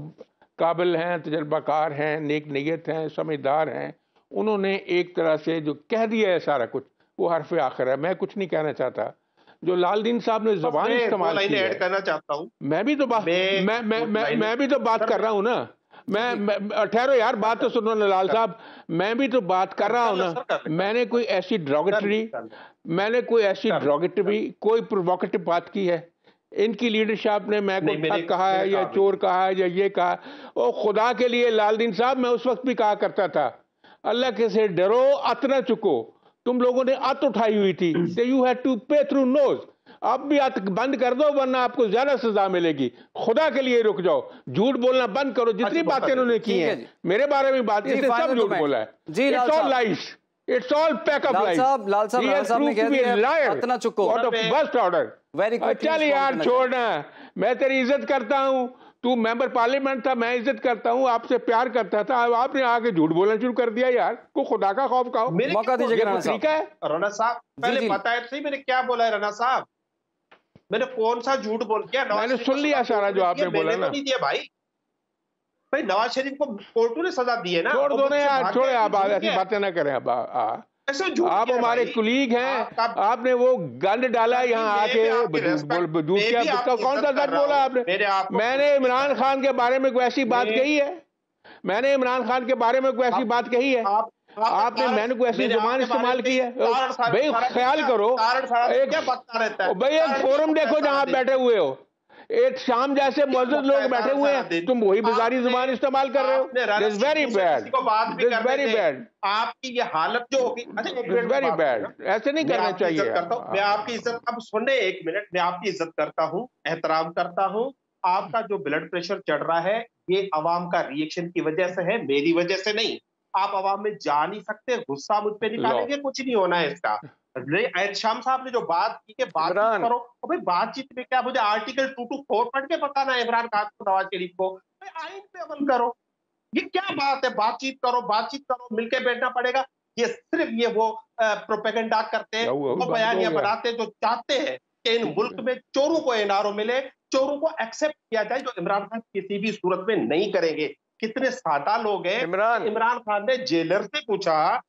काबिल हैं, तजर्बाकार हैं, नेक नीयत हैं, समझदार हैं। उन्होंने एक तरह से जो कह दिया है सारा कुछ, वो हरफ आखिर है। मैं कुछ नहीं कहना चाहता। जो लालदीन साहब ने जबान इस्तेमाल की है, करना चाहता हूँ। मैं भी तो बात कर रहा हूँ ना। मैं ठहरो यार, बात तो सुनो ना लाल साहब, मैं भी तो बात कर रहा हूँ ना। मैंने कोई ऐसी ड्रोगेटरी कोई प्रोवोकेटिव बात की है? इनकी लीडरशिप ने मैं को ठग कहा है या चोर कहा है या ये कहा? ओ खुदा के लिए लालदीन साहब, मैं उस वक्त भी कहा करता था, अल्लाह के से डरो, अत न चुको। तुम लोगों ने अत उठाई हुई थी, यू हैड टू पे थ्रू नोज। अब भी अत बंद कर दो वरना आपको ज्यादा सजा मिलेगी। खुदा के लिए रुक जाओ, झूठ बोलना बंद करो। जितनी बातें उन्होंने की हैं मेरे बारे में बात, इसने सब झूठ बोला है। It's all lies, it's all pack of lies. Lal Sahab ने कह दिया अत न चुको। First order. चल यार छोड़ना, मैं तेरी इज्जत करता हूँ, तू मेंबर पार्लियामेंट था, मैं इज्जत करता हूँ, आपसे प्यार करता था, आपने आके झूठ बोलना शुरू कर दिया यार। को खुदा का खौफ खाओ। मौका दीजिएगा राणा साहब, पहले बताया सही मैंने क्या बोला है। राणा साहब, मैंने कौन सा झूठ बोल किया? मैंने सुन लिया सारा जो आपने बोला ना। नहीं दिया भाई नवाज शरीफ को कोर्टों ने सजा दी है ना। छोड़ दो ना यार, छोड़े आप ऐसी बातें ना करें। आप हमारे कुलीग हैं, आपने वो गंद डाला यहाँ आके दूध क्या, कौन सा सच बोला आपने? मैंने इमरान खान के बारे में कोई ऐसी बात कही है? मैंने इमरान खान के बारे में कोई ऐसी बात कही है? आपने मैंने कोई ऐसी जुबान इस्तेमाल की है? भाई ख्याल करो, भाई एक फोरम देखो जहाँ आप बैठे हुए हो, एक शाम जैसे मौजूद लोग बैठे हुए हैं, तुम वही बेजारी जुबान इस्तेमाल कर रहे हो। This very bad, this very bad. आपकी ये हालत जो होगी, वेरी बैड, ऐसे नहीं करना चाहिए। मैं आपकी इज्जत, अब सुनने एक मिनट, मैं आपकी इज्जत करता हूँ, एहतराम करता हूँ। आपका जो ब्लड प्रेशर चढ़ रहा है ये अवाम का रिएक्शन की वजह से है, मेरी वजह से नहीं। आप आवाम में जा नहीं सकते, गुस्सा मुझ पे निकालेंगे, कुछ नहीं होना है इसका। शाम साहब ने जो बात की कि बातचीत करो, तो भाई बातचीत में क्या मुझे आर्टिकल 224 पढ़ के बताना है इमरान खान को, नवाज शरीफ को? आइन पे अमल करो, ये क्या बात है? बातचीत करो, मिलके बैठना पड़ेगा। ये सिर्फ ये वो प्रोपेगेंडा करते हैं, वो बयानियां बनाते हैं जो चाहते हैं कि इन मुल्क में चोरों को एनआरओ मिले, चोरों को एक्सेप्ट किया जाए, जो इमरान खान किसी भी सूरत में नहीं करेंगे। कितने सादा लोग हैं। इमरान खान ने जेलर से पूछा,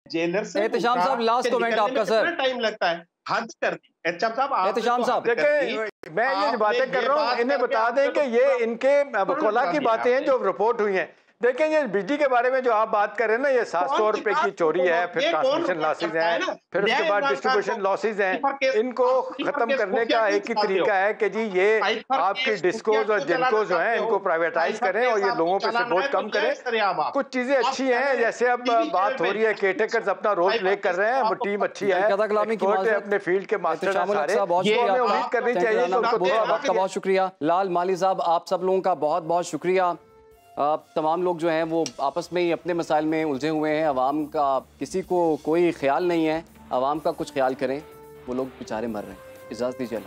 एहतिशाम साहब लास्ट कमेंट आपका सर। टाइम लगता है, हद कर दी एहतिशाम साहब। एहतिशाम साहब देखिए, मैं ये बातें कर रहा हूँ, इन्हें बता दें कि ये इनके बकौला की बातें हैं जो रिपोर्ट हुई हैं। देखें, ये बिजली के बारे में जो आप बात कर रहे हैं ना, ये 700 रुपए की चोरी है, फिर ट्रांसमिशन लॉसेज हैं, फिर उसके बाद डिस्ट्रीब्यूशन लॉसेज हैं। इनको खत्म करने का एक ही तरीका है कि जी ये आपकी डिस्कोज और जिनको जो है इनको प्राइवेटाइज करें और ये लोगों पे से बोझ कम करें। कुछ चीजें अच्छी हैं, जैसे अब बात हो रही है केयरटेकर्स अपना रोल प्ले कर रहे हैं, टीम अच्छी है, अपने फील्ड के मास्टर सारे, उम्मीद करनी चाहिए। बहुत शुक्रिया लाल माली साहब, आप सब लोगों का बहुत बहुत शुक्रिया। तमाम लोग जो हैं वो आपस में ही अपने मसाइल में उलझे हुए हैं, आवाम का किसी को कोई ख्याल नहीं है, आवाम का कुछ ख्याल करें, वो लोग बेचारे मर रहे हैं। इजाज़त दीजिए।